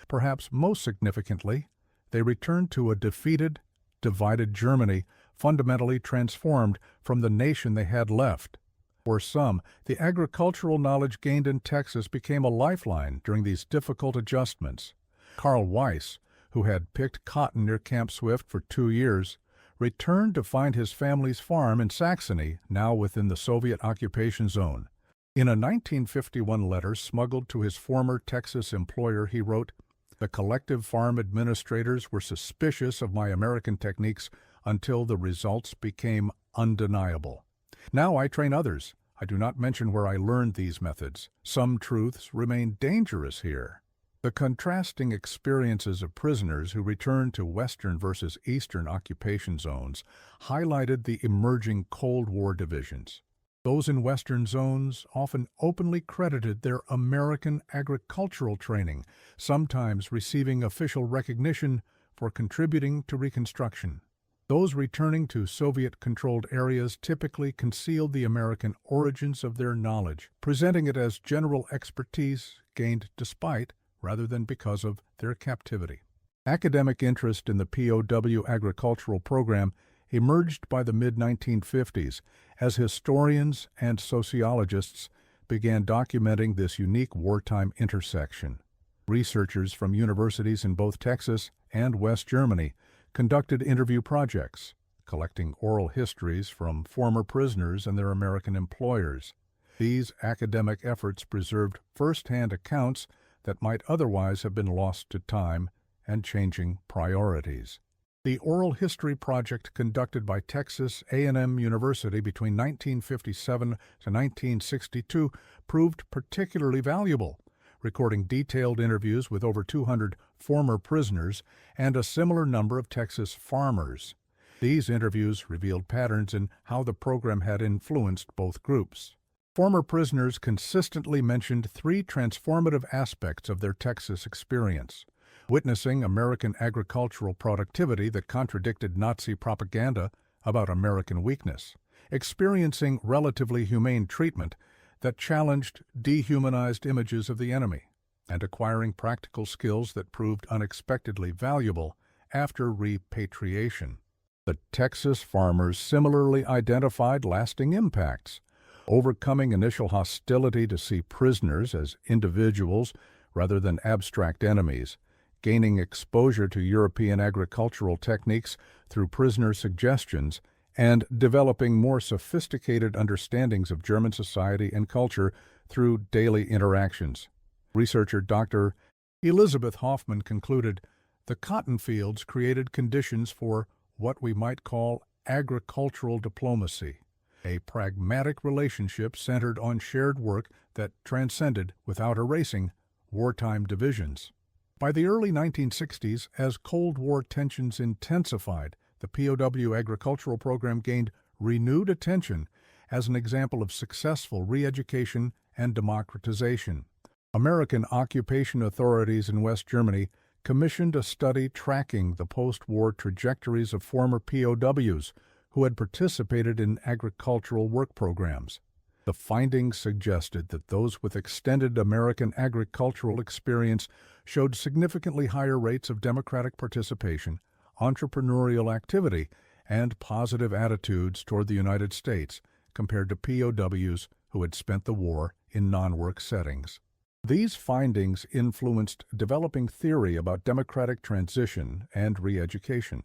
Perhaps most significantly, they returned to a defeated, divided Germany, fundamentally transformed from the nation they had left. For some, the agricultural knowledge gained in Texas became a lifeline during these difficult adjustments. Carl Weiss, who had picked cotton near Camp Swift for 2 years, returned to find his family's farm in Saxony, now within the Soviet occupation zone. In a 1951 letter smuggled to his former Texas employer, he wrote, "The collective farm administrators were suspicious of my American techniques until the results became undeniable. Now I train others. I do not mention where I learned these methods. Some truths remain dangerous here." The contrasting experiences of prisoners who returned to Western versus Eastern occupation zones highlighted the emerging Cold War divisions. Those in Western zones often openly credited their American agricultural training, sometimes receiving official recognition for contributing to Reconstruction. Those returning to Soviet-controlled areas typically concealed the American origins of their knowledge, presenting it as general expertise gained despite, rather than because of, their captivity. Academic interest in the POW agricultural program emerged by the mid-1950s as historians and sociologists began documenting this unique wartime intersection. Researchers from universities in both Texas and West Germany conducted interview projects, collecting oral histories from former prisoners and their American employers. These academic efforts preserved first-hand accounts that might otherwise have been lost to time and changing priorities. The Oral History Project conducted by Texas A&M University between 1957 to 1962 proved particularly valuable, recording detailed interviews with over 200 former prisoners and a similar number of Texas farmers. These interviews revealed patterns in how the program had influenced both groups. Former prisoners consistently mentioned 3 transformative aspects of their Texas experience: witnessing American agricultural productivity that contradicted Nazi propaganda about American weakness, experiencing relatively humane treatment that challenged dehumanized images of the enemy, and acquiring practical skills that proved unexpectedly valuable after repatriation. The Texas farmers similarly identified lasting impacts: overcoming initial hostility to see prisoners as individuals rather than abstract enemies, gaining exposure to European agricultural techniques through prisoner suggestions, and developing more sophisticated understandings of German society and culture through daily interactions. Researcher Dr. Elizabeth Hoffman concluded, "The cotton fields created conditions for what we might call agricultural diplomacy, a pragmatic relationship centered on shared work that transcended, without erasing, wartime divisions." By the early 1960s, as Cold War tensions intensified, the POW agricultural program gained renewed attention as an example of successful re-education and democratization. American occupation authorities in West Germany commissioned a study tracking the post-war trajectories of former POWs who had participated in agricultural work programs. The findings suggested that those with extended American agricultural experience showed significantly higher rates of democratic participation, entrepreneurial activity, and positive attitudes toward the United States compared to POWs who had spent the war in non-work settings. These findings influenced developing theory about democratic transition and re-education.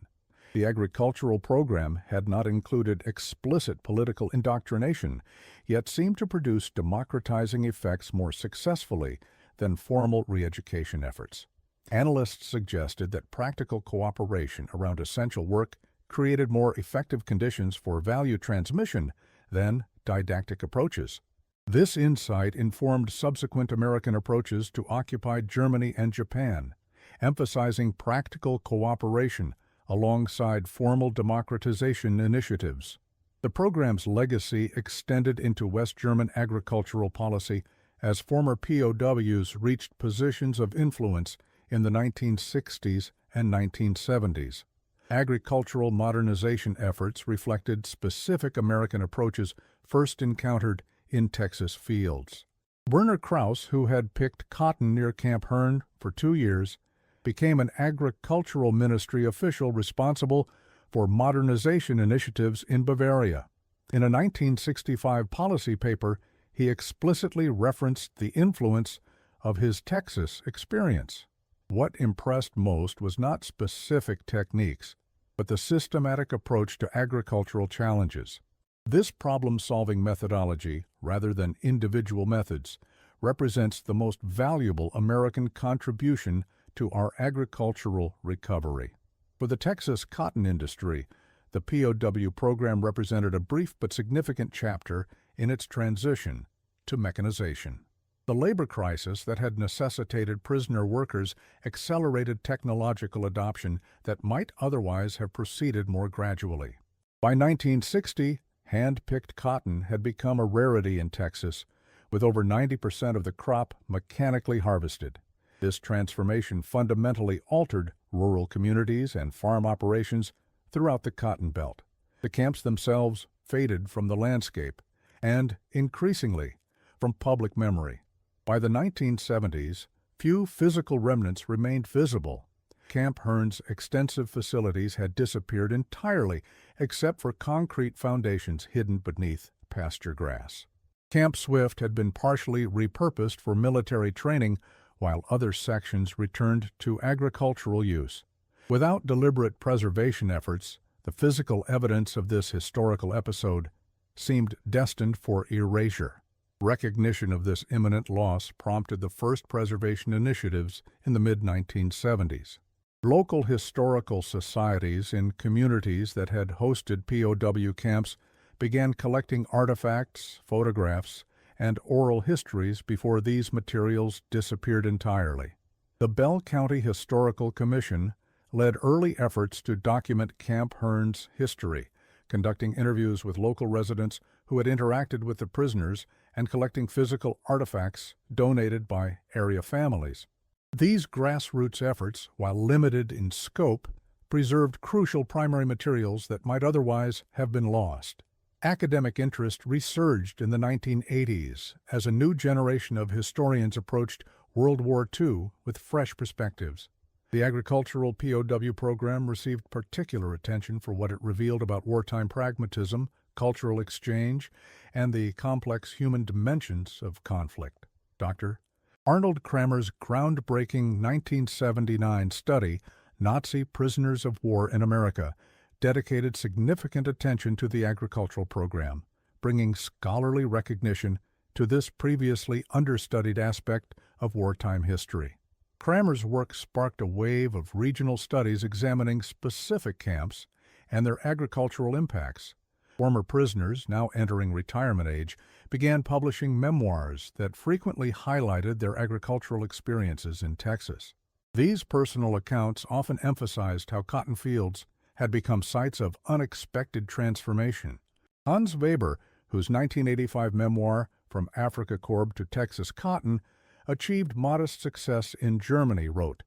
The agricultural program had not included explicit political indoctrination, yet seemed to produce democratizing effects more successfully than formal re-education efforts. Analysts suggested that practical cooperation around essential work created more effective conditions for value transmission than didactic approaches. This insight informed subsequent American approaches to occupied Germany and Japan, emphasizing practical cooperation alongside formal democratization initiatives. The program's legacy extended into West German agricultural policy as former POWs reached positions of influence in the 1960s and 1970s. Agricultural modernization efforts reflected specific American approaches first encountered in Texas fields. Werner Krauss, who had picked cotton near Camp Hearn for 2 years, became an agricultural ministry official responsible for modernization initiatives in Bavaria. In a 1965 policy paper, he explicitly referenced the influence of his Texas experience. What impressed most was not specific techniques, but the systematic approach to agricultural challenges. This problem-solving methodology, rather than individual methods, represents the most valuable American contribution to our agricultural recovery. For the Texas cotton industry, the POW program represented a brief but significant chapter in its transition to mechanization. The labor crisis that had necessitated prisoner workers accelerated technological adoption that might otherwise have proceeded more gradually. By 1960, hand-picked cotton had become a rarity in Texas, with over 90% of the crop mechanically harvested. This transformation fundamentally altered rural communities and farm operations throughout the Cotton Belt. The camps themselves faded from the landscape and, increasingly, from public memory. By the 1970s, few physical remnants remained visible. Camp Hearn's extensive facilities had disappeared entirely except for concrete foundations hidden beneath pasture grass. Camp Swift had been partially repurposed for military training, while other sections returned to agricultural use. Without deliberate preservation efforts, the physical evidence of this historical episode seemed destined for erasure. Recognition of this imminent loss prompted the first preservation initiatives in the mid-1970s. Local historical societies in communities that had hosted POW camps began collecting artifacts, photographs, and oral histories before these materials disappeared entirely. The Bell County Historical Commission led early efforts to document Camp Hearn's history, conducting interviews with local residents who had interacted with the prisoners and collecting physical artifacts donated by area families. These grassroots efforts, while limited in scope, preserved crucial primary materials that might otherwise have been lost. Academic interest resurged in the 1980s as a new generation of historians approached World War II with fresh perspectives. The agricultural POW program received particular attention for what it revealed about wartime pragmatism, cultural exchange, and the complex human dimensions of conflict. Dr. Arnold Kramer's groundbreaking 1979 study, Nazi Prisoners of War in America, dedicated significant attention to the agricultural program, bringing scholarly recognition to this previously understudied aspect of wartime history. Kramer's work sparked a wave of regional studies examining specific camps and their agricultural impacts. Former prisoners, now entering retirement age, began publishing memoirs that frequently highlighted their agricultural experiences in Texas. These personal accounts often emphasized how cotton fields had become sites of unexpected transformation. Hans Weber, whose 1985 memoir, From Africa Corp to Texas Cotton, achieved modest success in Germany, wrote,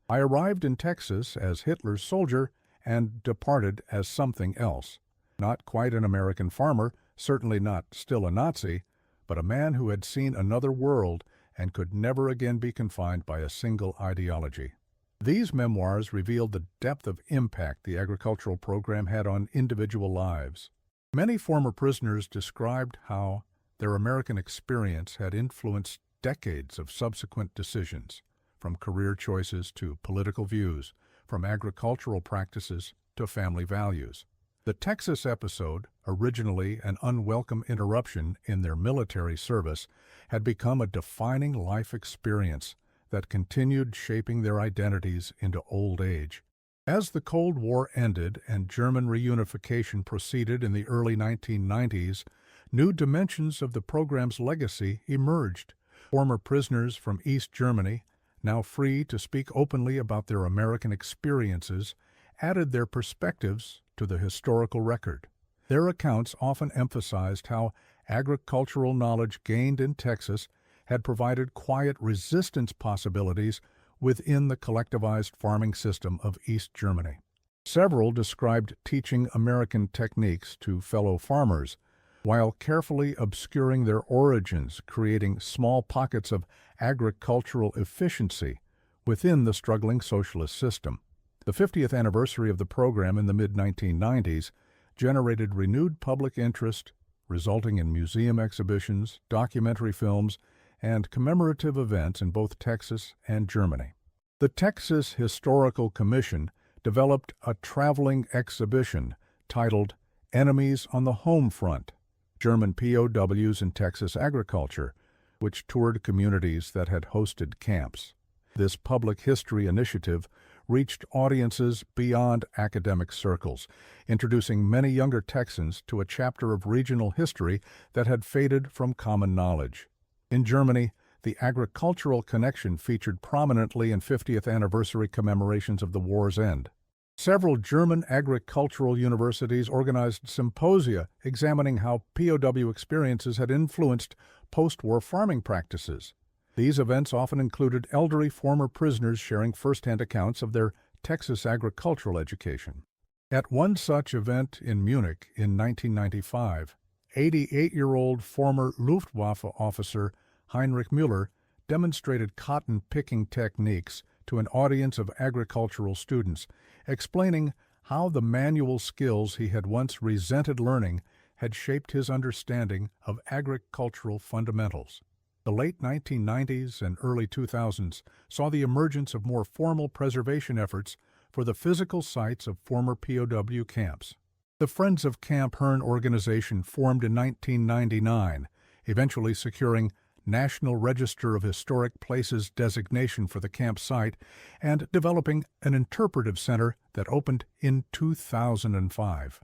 "I arrived in Texas as Hitler's soldier and departed as something else. Not quite an American farmer, certainly not still a Nazi, but a man who had seen another world and could never again be confined by a single ideology." These memoirs revealed the depth of impact the agricultural program had on individual lives. Many former prisoners described how their American experience had influenced decades of subsequent decisions, from career choices to political views, from agricultural practices to family values. The Texas episode, originally an unwelcome interruption in their military service, had become a defining life experience that continued shaping their identities into old age. As the Cold War ended and German reunification proceeded in the early 1990s, new dimensions of the program's legacy emerged. Former prisoners from East Germany, now free to speak openly about their American experiences, added their perspectives to the historical record. Their accounts often emphasized how agricultural knowledge gained in Texas had provided quiet resistance possibilities within the collectivized farming system of East Germany. Several described teaching American techniques to fellow farmers, while carefully obscuring their origins, creating small pockets of agricultural efficiency within the struggling socialist system. The 50th anniversary of the program in the mid-1990s generated renewed public interest, resulting in museum exhibitions, documentary films, and commemorative events in both Texas and Germany. The Texas Historical Commission developed a traveling exhibition titled Enemies on the Home Front, German POWs in Texas Agriculture, which toured communities that had hosted camps. This public history initiative reached audiences beyond academic circles, introducing many younger Texans to a chapter of regional history that had faded from common knowledge. In Germany, the agricultural connection featured prominently in 50th anniversary commemorations of the war's end. Several German agricultural universities organized symposia examining how POW experiences had influenced post-war farming practices. These events often included elderly former prisoners sharing first-hand accounts of their Texas agricultural education. At one such event in Munich in 1995, 88-year-old former Luftwaffe officer Heinrich Müller demonstrated cotton-picking techniques to an audience of agricultural students, explaining how the manual skills he had once resented learning had shaped his understanding of agricultural fundamentals. The late 1990s and early 2000s saw the emergence of more formal preservation efforts for the physical sites of former POW camps. The Friends of Camp Hearn organization formed in 1999, eventually securing National Register of Historic Places designation for the camp site and developing an interpretive center that opened in 2005.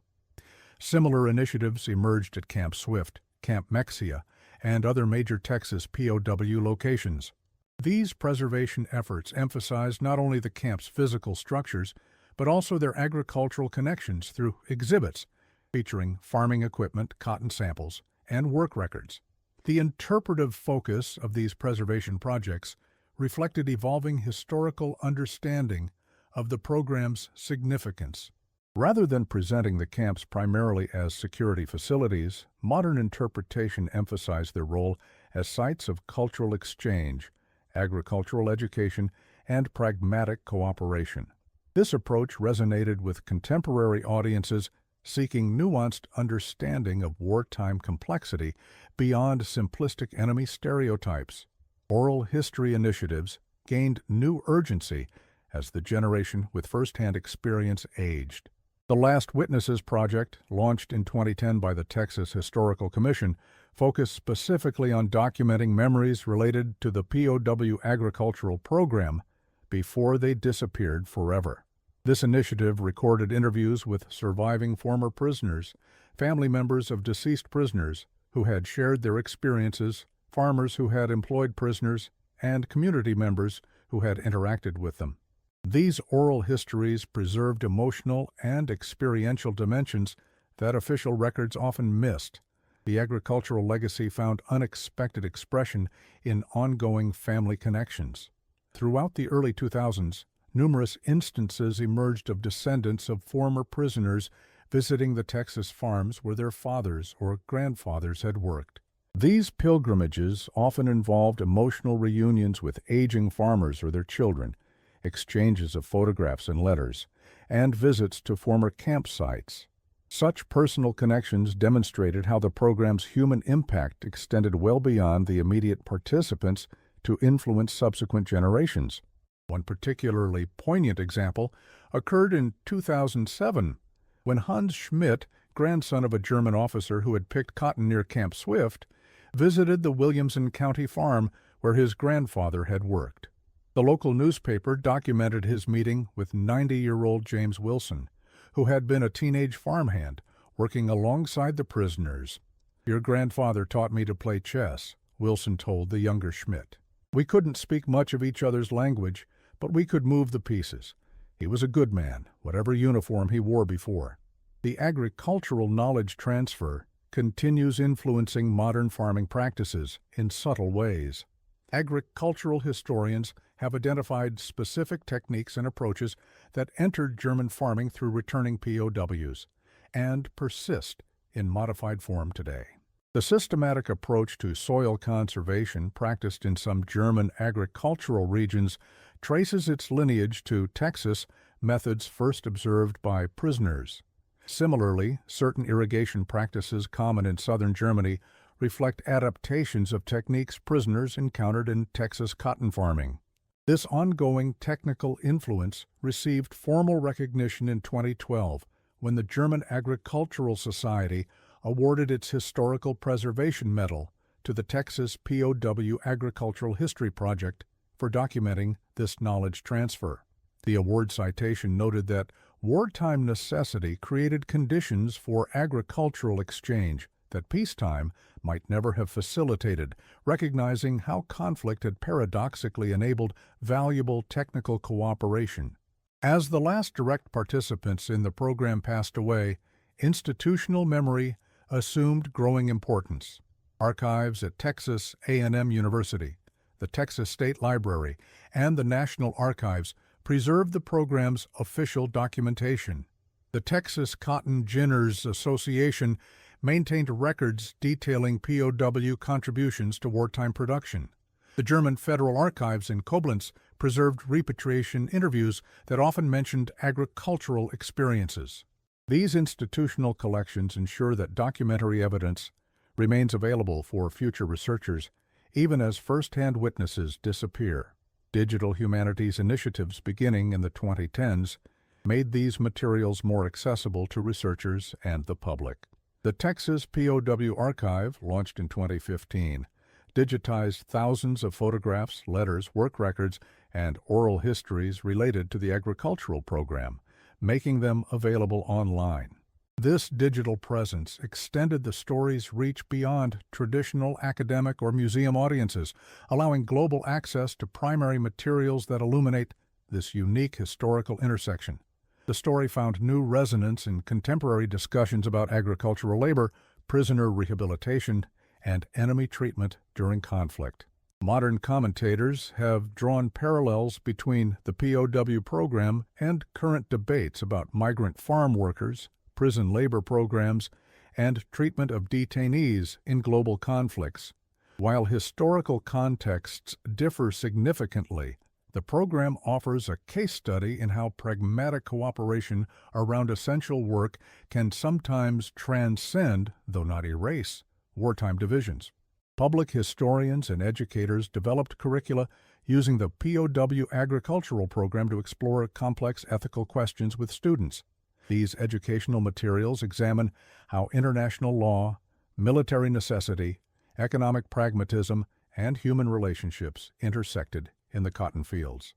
Similar initiatives emerged at Camp Swift, Camp Mexia, and other major Texas POW locations. These preservation efforts emphasized not only the camp's physical structures, but also their agricultural connections through exhibits featuring farming equipment, cotton samples, and work records. The interpretive focus of these preservation projects reflected evolving historical understanding of the program's significance. Rather than presenting the camps primarily as security facilities, modern interpretation emphasized their role as sites of cultural exchange, agricultural education, and pragmatic cooperation. This approach resonated with contemporary audiences seeking nuanced understanding of wartime complexity beyond simplistic enemy stereotypes. Oral history initiatives gained new urgency as the generation with first-hand experience aged. The Last Witnesses Project, launched in 2010 by the Texas Historical Commission, focused specifically on documenting memories related to the POW agricultural program before they disappeared forever. This initiative recorded interviews with surviving former prisoners, family members of deceased prisoners who had shared their experiences, farmers who had employed prisoners, and community members who had interacted with them. These oral histories preserved emotional and experiential dimensions that official records often missed. The agricultural legacy found unexpected expression in ongoing family connections. Throughout the early 2000s, numerous instances emerged of descendants of former prisoners visiting the Texas farms where their fathers or grandfathers had worked. These pilgrimages often involved emotional reunions with aging farmers or their children, exchanges of photographs and letters, and visits to former campsites. Such personal connections demonstrated how the program's human impact extended well beyond the immediate participants to influence subsequent generations. One particularly poignant example occurred in 2007 when Hans Schmidt, grandson of a German officer who had picked cotton near Camp Swift, visited the Williamson County farm where his grandfather had worked. The local newspaper documented his meeting with 90-year-old James Wilson, who had been a teenage farmhand working alongside the prisoners. "Your grandfather taught me to play chess," Wilson told the younger Schmidt. "We couldn't speak much of each other's language, but we could move the pieces. He was a good man, whatever uniform he wore before." The agricultural knowledge transfer continues influencing modern farming practices in subtle ways. Agricultural historians have identified specific techniques and approaches that entered German farming through returning POWs and persist in modified form today. The systematic approach to soil conservation practiced in some German agricultural regions traces its lineage to Texas methods first observed by prisoners. Similarly, certain irrigation practices common in southern Germany reflect adaptations of techniques prisoners encountered in Texas cotton farming. This ongoing technical influence received formal recognition in 2012 when the German Agricultural Society awarded its Historical Preservation Medal to the Texas POW Agricultural History Project for documenting this knowledge transfer. The award citation noted that wartime necessity created conditions for agricultural exchange that peacetime might never have facilitated, recognizing how conflict had paradoxically enabled valuable technical cooperation. As the last direct participants in the program passed away, institutional memory assumed growing importance. Archives at Texas A&M University, the Texas State Library, and the National Archives preserved the program's official documentation. The Texas Cotton Ginners Association maintained records detailing POW contributions to wartime production. The German Federal Archives in Koblenz preserved repatriation interviews that often mentioned agricultural experiences. These institutional collections ensure that documentary evidence remains available for future researchers, even as first-hand witnesses disappear. Digital humanities initiatives beginning in the 2010s made these materials more accessible to researchers and the public. The Texas POW Archive, launched in 2015, digitized thousands of photographs, letters, work records, and oral histories related to the agricultural program, making them available online. This digital presence extended the story's reach beyond traditional academic or museum audiences, allowing global access to primary materials that illuminate this unique historical intersection. The story found new resonance in contemporary discussions about agricultural labor, prisoner rehabilitation, and enemy treatment during conflict. Modern commentators have drawn parallels between the POW program and current debates about migrant farm workers, prison labor programs, and treatment of detainees in global conflicts. While historical contexts differ significantly, the program offers a case study in how pragmatic cooperation around essential work can sometimes transcend, though not erase, wartime divisions. Public historians and educators developed curricula using the POW agricultural program to explore complex ethical questions with students. These educational materials examine how international law, military necessity, economic pragmatism, and human relationships intersected in the cotton fields.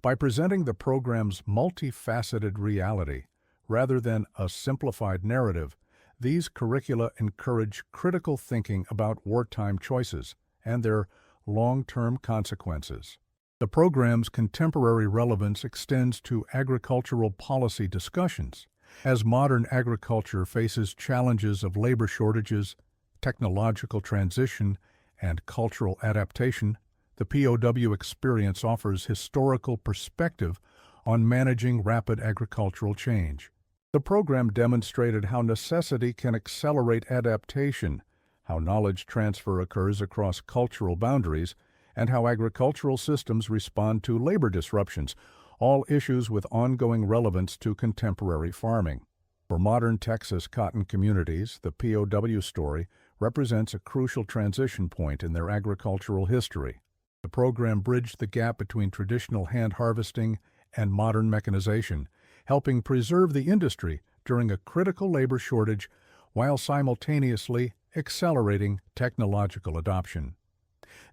By presenting the program's multifaceted reality, rather than a simplified narrative, these curricula encourage critical thinking about wartime choices and their long-term consequences. The program's contemporary relevance extends to agricultural policy discussions. As modern agriculture faces challenges of labor shortages, technological transition, and cultural adaptation, the POW experience offers historical perspective on managing rapid agricultural change. The program demonstrated how necessity can accelerate adaptation, how knowledge transfer occurs across cultural boundaries, and how agricultural systems respond to labor disruptions, all issues with ongoing relevance to contemporary farming. For modern Texas cotton communities, the POW story represents a crucial transition point in their agricultural history. The program bridged the gap between traditional hand harvesting and modern mechanization, helping preserve the industry during a critical labor shortage while simultaneously accelerating technological adoption.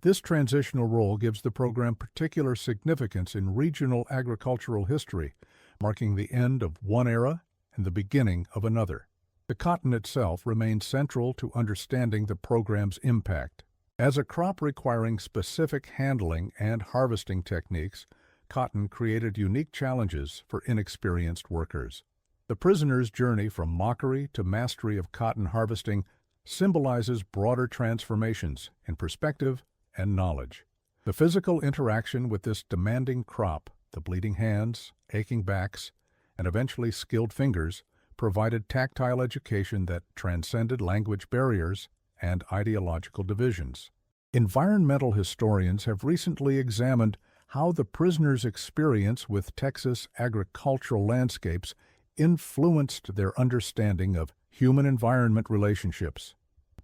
This transitional role gives the program particular significance in regional agricultural history, marking the end of one era and the beginning of another. The cotton itself remains central to understanding the program's impact. As a crop requiring specific handling and harvesting techniques, cotton created unique challenges for inexperienced workers. The prisoner's journey from mockery to mastery of cotton harvesting symbolizes broader transformations in perspective and knowledge. The physical interaction with this demanding crop, the bleeding hands, aching backs, and eventually skilled fingers, provided tactile education that transcended language barriers and ideological divisions. Environmental historians have recently examined how the prisoner's experience with Texas agricultural landscapes influenced their understanding of human-environment relationships.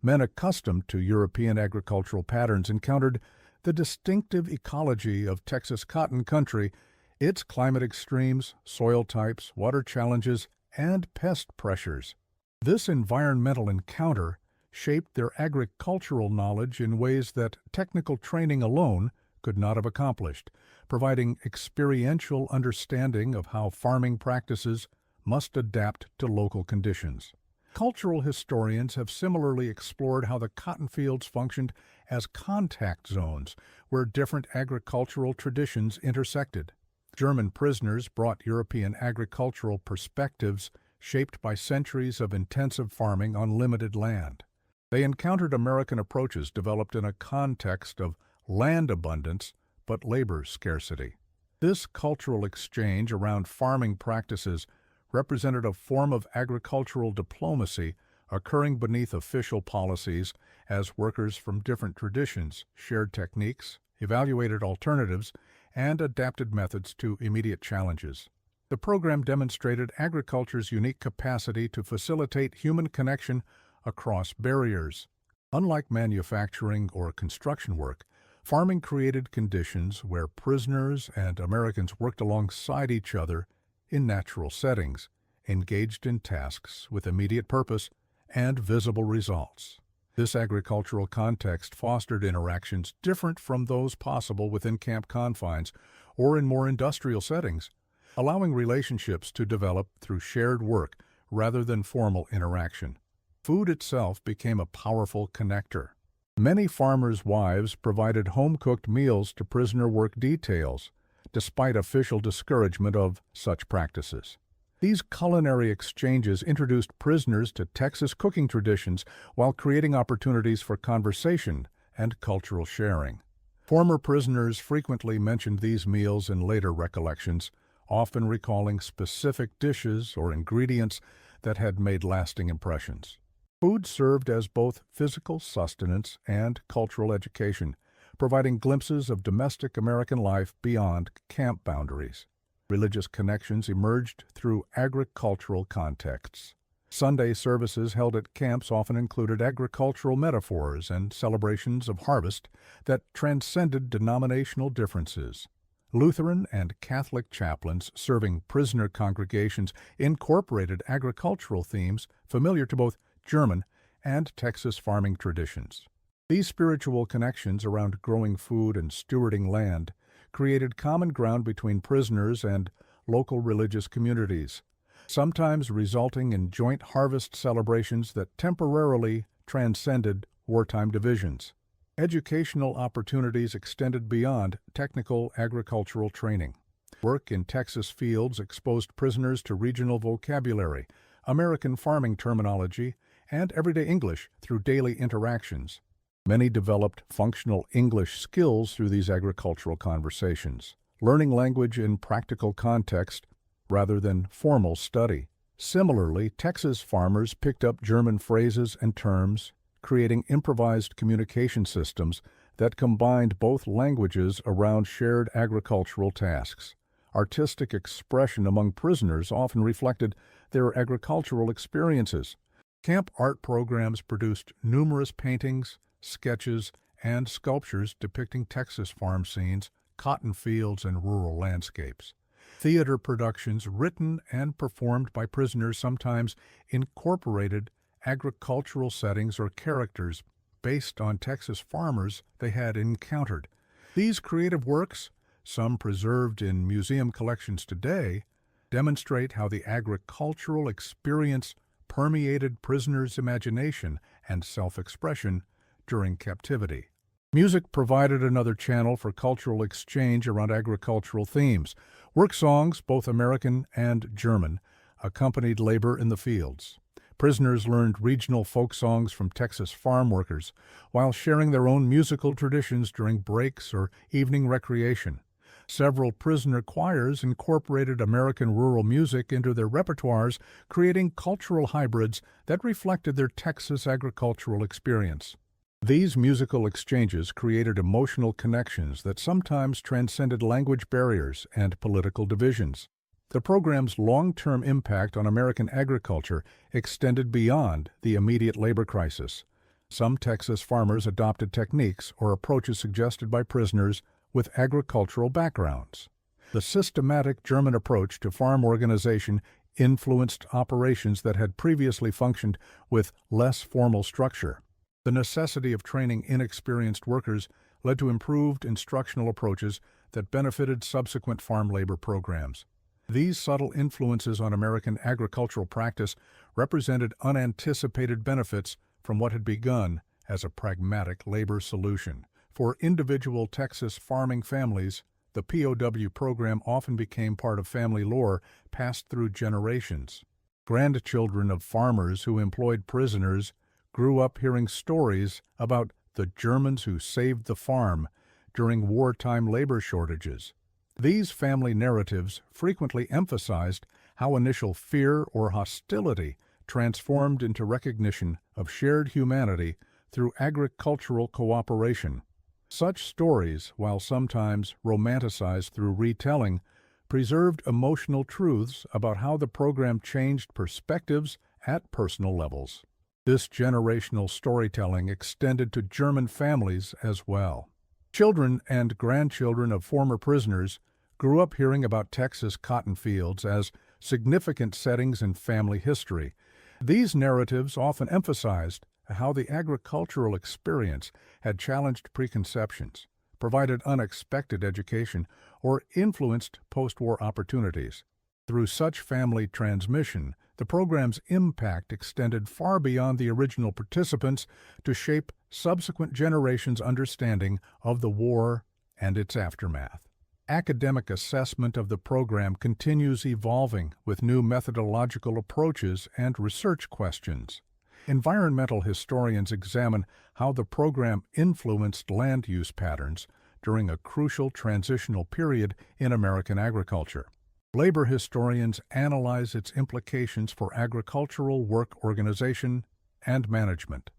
Men accustomed to European agricultural patterns encountered the distinctive ecology of Texas cotton country, its climate extremes, soil types, water challenges, and pest pressures. This environmental encounter shaped their agricultural knowledge in ways that technical training alone could not have accomplished, providing experiential understanding of how farming practices must adapt to local conditions. Cultural historians have similarly explored how the cotton fields functioned as contact zones where different agricultural traditions intersected. German prisoners brought European agricultural perspectives shaped by centuries of intensive farming on limited land. They encountered American approaches developed in a context of land abundance but labor scarcity. This cultural exchange around farming practices represented a form of agricultural diplomacy occurring beneath official policies as workers from different traditions shared techniques, evaluated alternatives, and adapted methods to immediate challenges. The program demonstrated agriculture's unique capacity to facilitate human connection across barriers. Unlike manufacturing or construction work, farming created conditions where prisoners and Americans worked alongside each other in natural settings, engaged in tasks with immediate purpose and visible results. This agricultural context fostered interactions different from those possible within camp confines or in more industrial settings, allowing relationships to develop through shared work rather than formal interaction. Food itself became a powerful connector. Many farmers' wives provided home-cooked meals to prisoner work details, despite official discouragement of such practices. These culinary exchanges introduced prisoners to Texas cooking traditions while creating opportunities for conversation and cultural sharing. Former prisoners frequently mentioned these meals in later recollections, often recalling specific dishes or ingredients that had made lasting impressions. Food served as both physical sustenance and cultural education, providing glimpses of domestic American life beyond camp boundaries. Religious connections emerged through agricultural contexts. Sunday services held at camps often included agricultural metaphors and celebrations of harvest that transcended denominational differences. Lutheran and Catholic chaplains serving prisoner congregations incorporated agricultural themes familiar to both German and Texas farming traditions. These spiritual connections around growing food and stewarding land created common ground between prisoners and local religious communities, sometimes resulting in joint harvest celebrations that temporarily transcended wartime divisions. Educational opportunities extended beyond technical agricultural training. Work in Texas fields exposed prisoners to regional vocabulary, American farming terminology, and everyday English through daily interactions. Many developed functional English skills through these agricultural conversations, learning language in practical context rather than formal study. Similarly, Texas farmers picked up German phrases and terms, creating improvised communication systems that combined both languages around shared agricultural tasks. Artistic expression among prisoners often reflected their agricultural experiences. Camp art programs produced numerous paintings, sketches, and sculptures depicting Texas farm scenes, cotton fields, and rural landscapes. Theater productions written and performed by prisoners sometimes incorporated agricultural settings or characters based on Texas farmers they had encountered. These creative works, some preserved in museum collections today, demonstrate how the agricultural experience permeated prisoners' imagination and self-expression during captivity. Music provided another channel for cultural exchange around agricultural themes. Work songs, both American and German, accompanied labor in the fields. Prisoners learned regional folk songs from Texas farm workers, while sharing their own musical traditions during breaks or evening recreation. Several prisoner choirs incorporated American rural music into their repertoires, creating cultural hybrids that reflected their Texas agricultural experience. These musical exchanges created emotional connections that sometimes transcended language barriers and political divisions. The program's long-term impact on American agriculture extended beyond the immediate labor crisis. Some Texas farmers adopted techniques or approaches suggested by prisoners with agricultural backgrounds. The systematic German approach to farm organization influenced operations that had previously functioned with less formal structure. The necessity of training inexperienced workers led to improved instructional approaches that benefited subsequent farm labor programs. These subtle influences on American agricultural practice represented unanticipated benefits from what had begun as a pragmatic labor solution. For individual Texas farming families, the POW program often became part of family lore passed through generations. Grandchildren of farmers who employed prisoners grew up hearing stories about the Germans who saved the farm during wartime labor shortages. These family narratives frequently emphasized how initial fear or hostility transformed into recognition of shared humanity through agricultural cooperation. Such stories, while sometimes romanticized through retelling, preserved emotional truths about how the program changed perspectives at personal levels. This generational storytelling extended to German families as well. Children and grandchildren of former prisoners grew up hearing about Texas cotton fields as significant settings in family history. These narratives often emphasized how the agricultural experience had challenged preconceptions, provided unexpected education, or influenced post-war opportunities. Through such family transmission, the program's impact extended far beyond the original participants to shape subsequent generations' understanding of the war and its aftermath. Academic assessment of the program continues evolving with new methodological approaches and research questions. Environmental historians examine how the program influenced land use patterns during a crucial transitional period in American agriculture. Labor historians analyze its implications for agricultural work organization and management.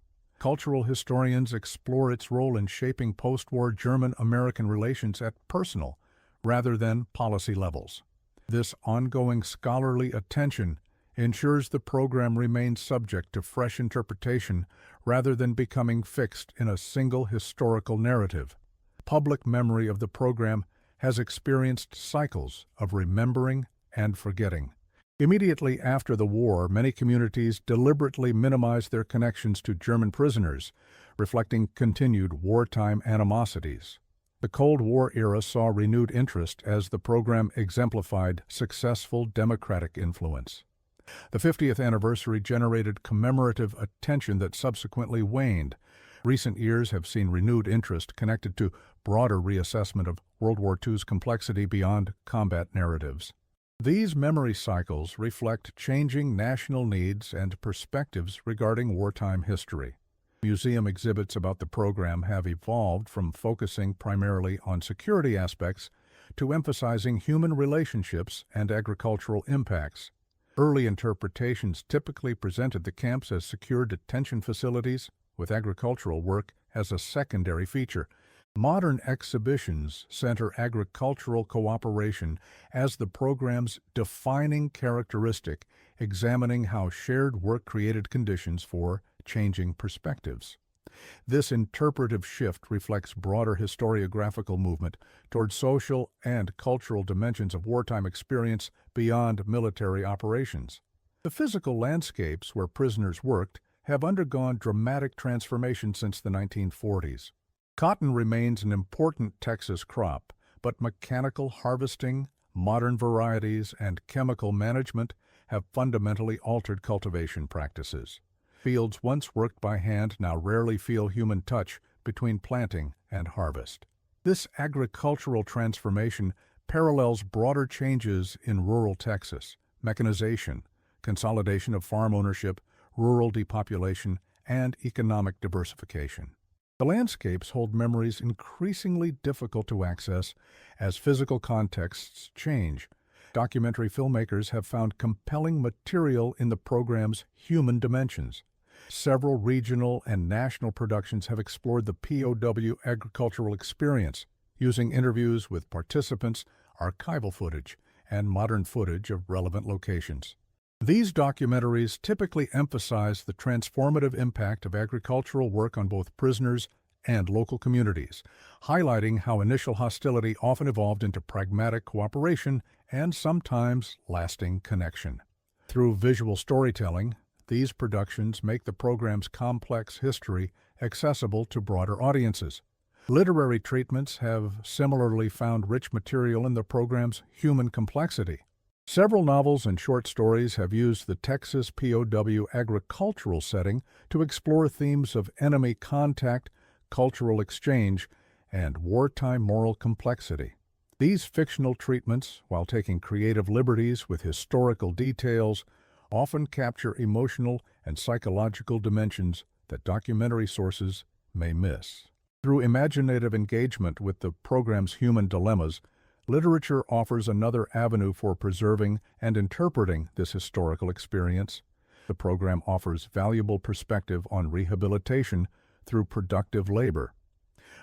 Cultural historians explore its role in shaping post-war German-American relations at personal rather than policy levels. This ongoing scholarly attention ensures the program remains subject to fresh interpretation rather than becoming fixed in a single historical narrative. Public memory of the program has experienced cycles of remembering and forgetting. Immediately after the war, many communities deliberately minimized their connections to German prisoners, reflecting continued wartime animosities. The Cold War era saw renewed interest as the program exemplified successful democratic influence. The 50th anniversary generated commemorative attention that subsequently waned. Recent years have seen renewed interest connected to broader reassessment of World War II's complexity beyond combat narratives. These memory cycles reflect changing national needs and perspectives regarding wartime history. Museum exhibits about the program have evolved from focusing primarily on security aspects to emphasizing human relationships and agricultural impacts. Early interpretations typically presented the camps as secure detention facilities, with agricultural work as a secondary feature. Modern exhibitions center agricultural cooperation as the program's defining characteristic, examining how shared work created conditions for changing perspectives. This interpretive shift reflects broader historiographical movement toward social and cultural dimensions of wartime experience beyond military operations. The physical landscapes where prisoners worked have undergone dramatic transformation since the 1940s. Cotton remains an important Texas crop, but mechanical harvesting, modern varieties, and chemical management have fundamentally altered cultivation practices. Fields once worked by hand now rarely feel human touch between planting and harvest. This agricultural transformation parallels broader changes in rural Texas: mechanization, consolidation of farm ownership, rural depopulation, and economic diversification. The landscapes hold memories increasingly difficult to access as physical contexts change. Documentary filmmakers have found compelling material in the program's human dimensions. Several regional and national productions have explored the POW agricultural experience, using interviews with participants, archival footage, and modern footage of relevant locations. These documentaries typically emphasize the transformative impact of agricultural work on both prisoners and local communities, highlighting how initial hostility often evolved into pragmatic cooperation and sometimes lasting connection. Through visual storytelling, these productions make the program's complex history accessible to broader audiences. Literary treatments have similarly found rich material in the program's human complexity. Several novels and short stories have used the Texas POW agricultural setting to explore themes of enemy contact, cultural exchange, and wartime moral complexity. These fictional treatments, while taking creative liberties with historical details, often capture emotional and psychological dimensions that documentary sources may miss. Through imaginative engagement with the program's human dilemmas, literature offers another avenue for preserving and interpreting this historical experience. The program offers valuable perspective on rehabilitation through productive labor.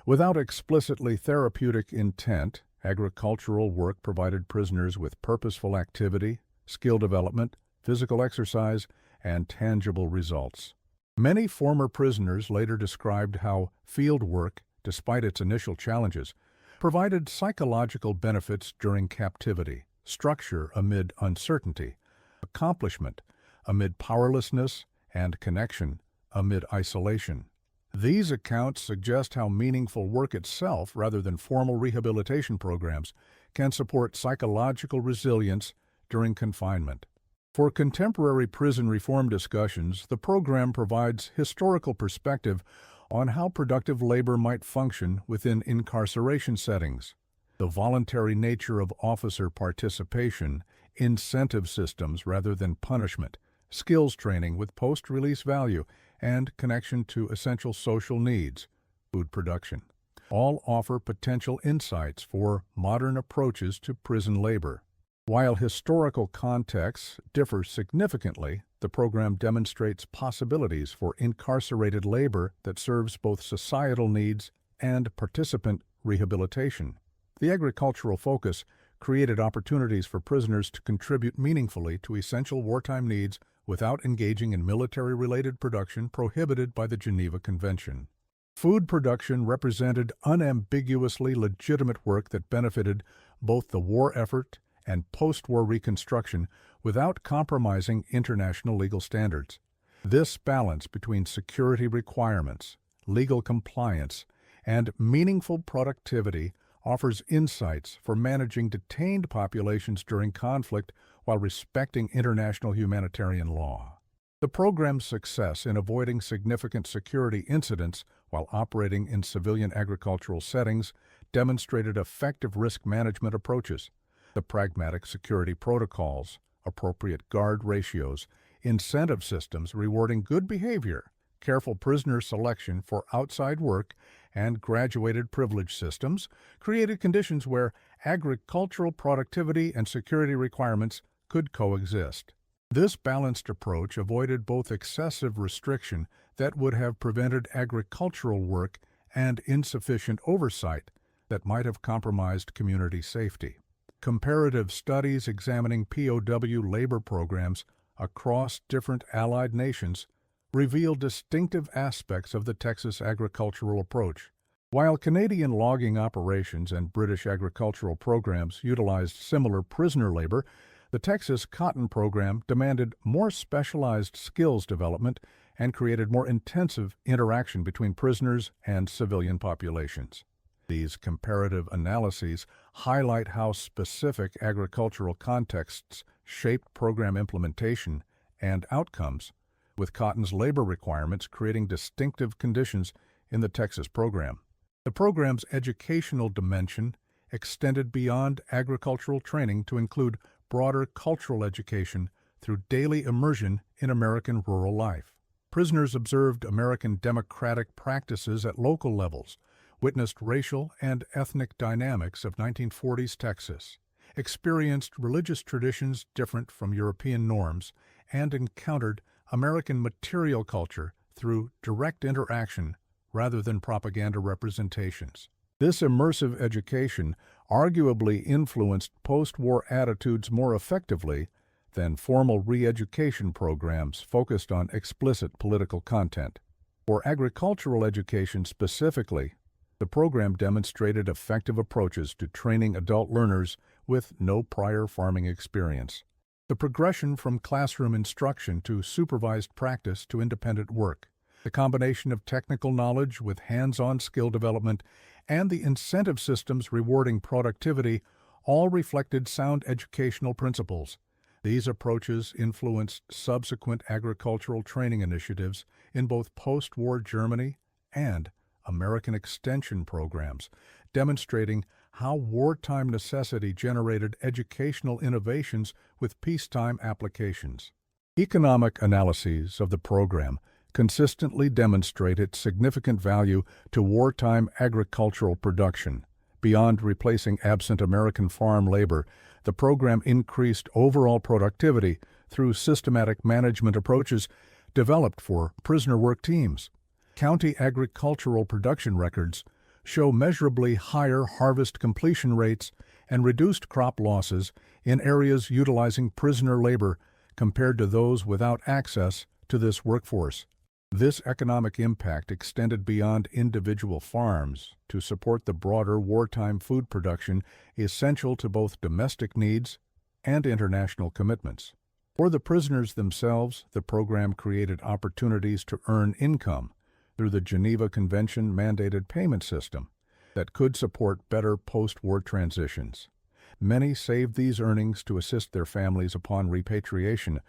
Without explicitly therapeutic intent, agricultural work provided prisoners with purposeful activity, skill development, physical exercise, and tangible results. Many former prisoners later described how field work, despite its initial challenges, provided psychological benefits during captivity, structure amid uncertainty, accomplishment amid powerlessness, and connection amid isolation. These accounts suggest how meaningful work itself, rather than formal rehabilitation programs, can support psychological resilience during confinement. For contemporary prison reform discussions, the program provides historical perspective on how productive labor might function within incarceration settings. The voluntary nature of officer participation, incentive systems rather than punishment, skills training with post-release value, and connection to essential social needs, food production, all offer potential insights for modern approaches to prison labor. While historical contexts differ significantly, the program demonstrates possibilities for incarcerated labor that serves both societal needs and participant rehabilitation. The agricultural focus created opportunities for prisoners to contribute meaningfully to essential wartime needs without engaging in military-related production prohibited by the Geneva Convention. Food production represented unambiguously legitimate work that benefited both the war effort and post-war reconstruction without compromising international legal standards. This balance between security requirements, legal compliance, and meaningful productivity offers insights for managing detained populations during conflict while respecting international humanitarian law. The program's success in avoiding significant security incidents while operating in civilian agricultural settings demonstrated effective risk management approaches. The pragmatic security protocols, appropriate guard ratios, incentive systems rewarding good behavior, careful prisoner selection for outside work, and graduated privilege systems created conditions where agricultural productivity and security requirements could coexist. This balanced approach avoided both excessive restriction that would have prevented agricultural work and insufficient oversight that might have compromised community safety. Comparative studies examining POW labor programs across different Allied nations reveal distinctive aspects of the Texas agricultural approach. While Canadian logging operations and British agricultural programs utilized similar prisoner labor, the Texas cotton program demanded more specialized skills development and created more intensive interaction between prisoners and civilian populations. These comparative analyses highlight how specific agricultural contexts shaped program implementation and outcomes, with cotton's labor requirements creating distinctive conditions in the Texas program. The program's educational dimension extended beyond agricultural training to include broader cultural education through daily immersion in American rural life. Prisoners observed American democratic practices at local levels, witnessed racial and ethnic dynamics of 1940s Texas, experienced religious traditions different from European norms, and encountered American material culture through direct interaction rather than propaganda representations. This immersive education arguably influenced post-war attitudes more effectively than formal re-education programs focused on explicit political content. For agricultural education specifically, the program demonstrated effective approaches to training adult learners with no prior farming experience. The progression from classroom instruction to supervised practice to independent work, the combination of technical knowledge with hands-on skill development, and the incentive systems rewarding productivity all reflected sound educational principles. These approaches influenced subsequent agricultural training initiatives in both post-war Germany and American extension programs, demonstrating how wartime necessity generated educational innovations with peacetime applications. Economic analyses of the program consistently demonstrate its significant value to wartime agricultural production. Beyond replacing absent American farm labor, the program increased overall productivity through systematic management approaches developed for prisoner work teams. County agricultural production records show measurably higher harvest completion rates and reduced crop losses in areas utilizing prisoner labor compared to those without access to this workforce. This economic impact extended beyond individual farms to support the broader wartime food production essential to both domestic needs and international commitments. For the prisoners themselves, the program created opportunities to earn income through the Geneva Convention mandated payment system that could support better post-war transitions. Many saved these earnings to assist their families upon repatriation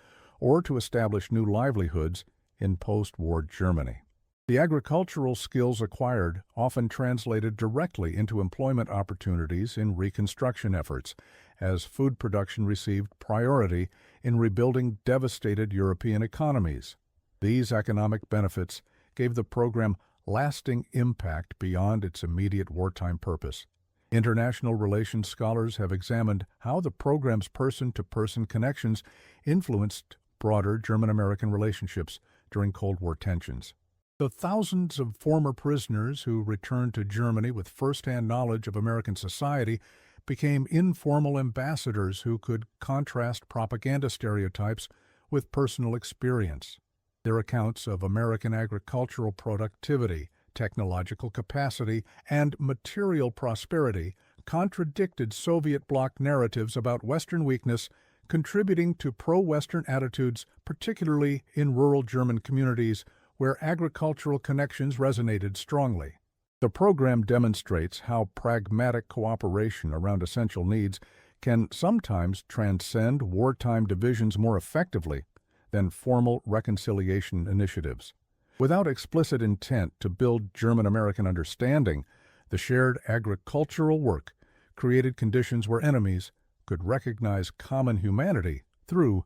or to establish new livelihoods in post-war Germany. The agricultural skills acquired often translated directly into employment opportunities in reconstruction efforts, as food production received priority in rebuilding devastated European economies. These economic benefits gave the program lasting impact beyond its immediate wartime purpose. International relations scholars have examined how the program's person-to-person connections influenced broader German-American relationships during Cold War tensions. The thousands of former prisoners who returned to Germany with first-hand knowledge of American society became informal ambassadors who could contrast propaganda stereotypes with personal experience. Their accounts of American agricultural productivity, technological capacity, and material prosperity contradicted Soviet bloc narratives about Western weakness, contributing to pro-Western attitudes, particularly in rural German communities where agricultural connections resonated strongly. The program demonstrates how pragmatic cooperation around essential needs can sometimes transcend wartime divisions more effectively than formal reconciliation initiatives. Without explicit intent to build German-American understanding, the shared agricultural work created conditions where enemies could recognize common humanity through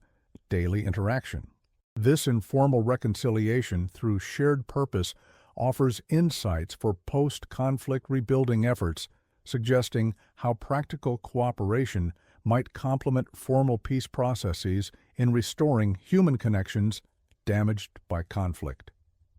daily interaction. This informal reconciliation through shared purpose offers insights for post-conflict rebuilding efforts, suggesting how practical cooperation might complement formal peace processes in restoring human connections damaged by conflict.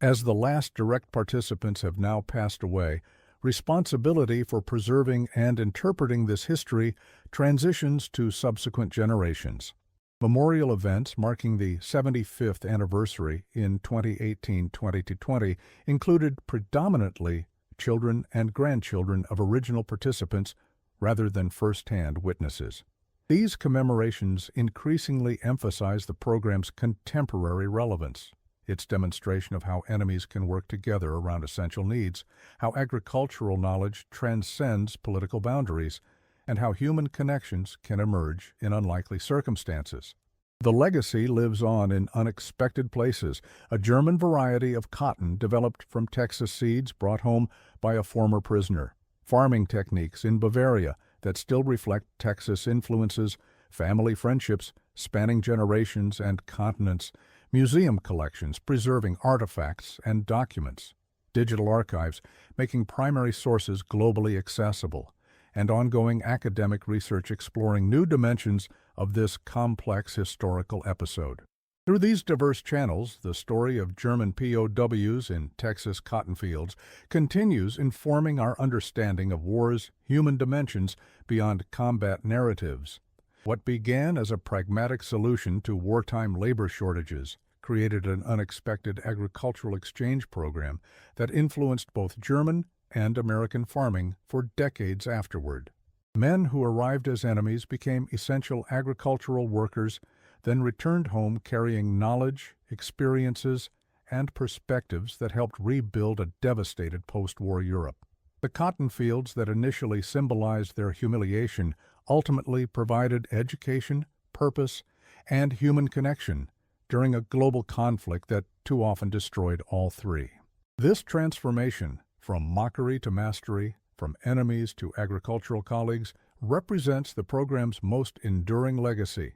As the last direct participants have now passed away, responsibility for preserving and interpreting this history transitions to subsequent generations. Memorial events marking the 75th anniversary in 2018-2020 included predominantly children and grandchildren of original participants rather than first-hand witnesses. These commemorations increasingly emphasize the program's contemporary relevance, its demonstration of how enemies can work together around essential needs, how agricultural knowledge transcends political boundaries, and how human connections can emerge in unlikely circumstances. The legacy lives on in unexpected places. A German variety of cotton developed from Texas seeds brought home by a former prisoner. Farming techniques in Bavaria that still reflect Texas influences, family friendships spanning generations and continents, museum collections preserving artifacts and documents, digital archives making primary sources globally accessible, and ongoing academic research exploring new dimensions of this complex historical episode. Through these diverse channels, the story of German POWs in Texas cotton fields continues informing our understanding of war's human dimensions beyond combat narratives. What began as a pragmatic solution to wartime labor shortages created an unexpected agricultural exchange program that influenced both German and American farming for decades afterward. Men who arrived as enemies became essential agricultural workers, then returned home carrying knowledge, experiences, and perspectives that helped rebuild a devastated post-war Europe. The cotton fields that initially symbolized their humiliation ultimately provided education, purpose, and human connection during a global conflict that too often destroyed all three. This transformation, from mockery to mastery, from enemies to agricultural colleagues, represents the program's most enduring legacy,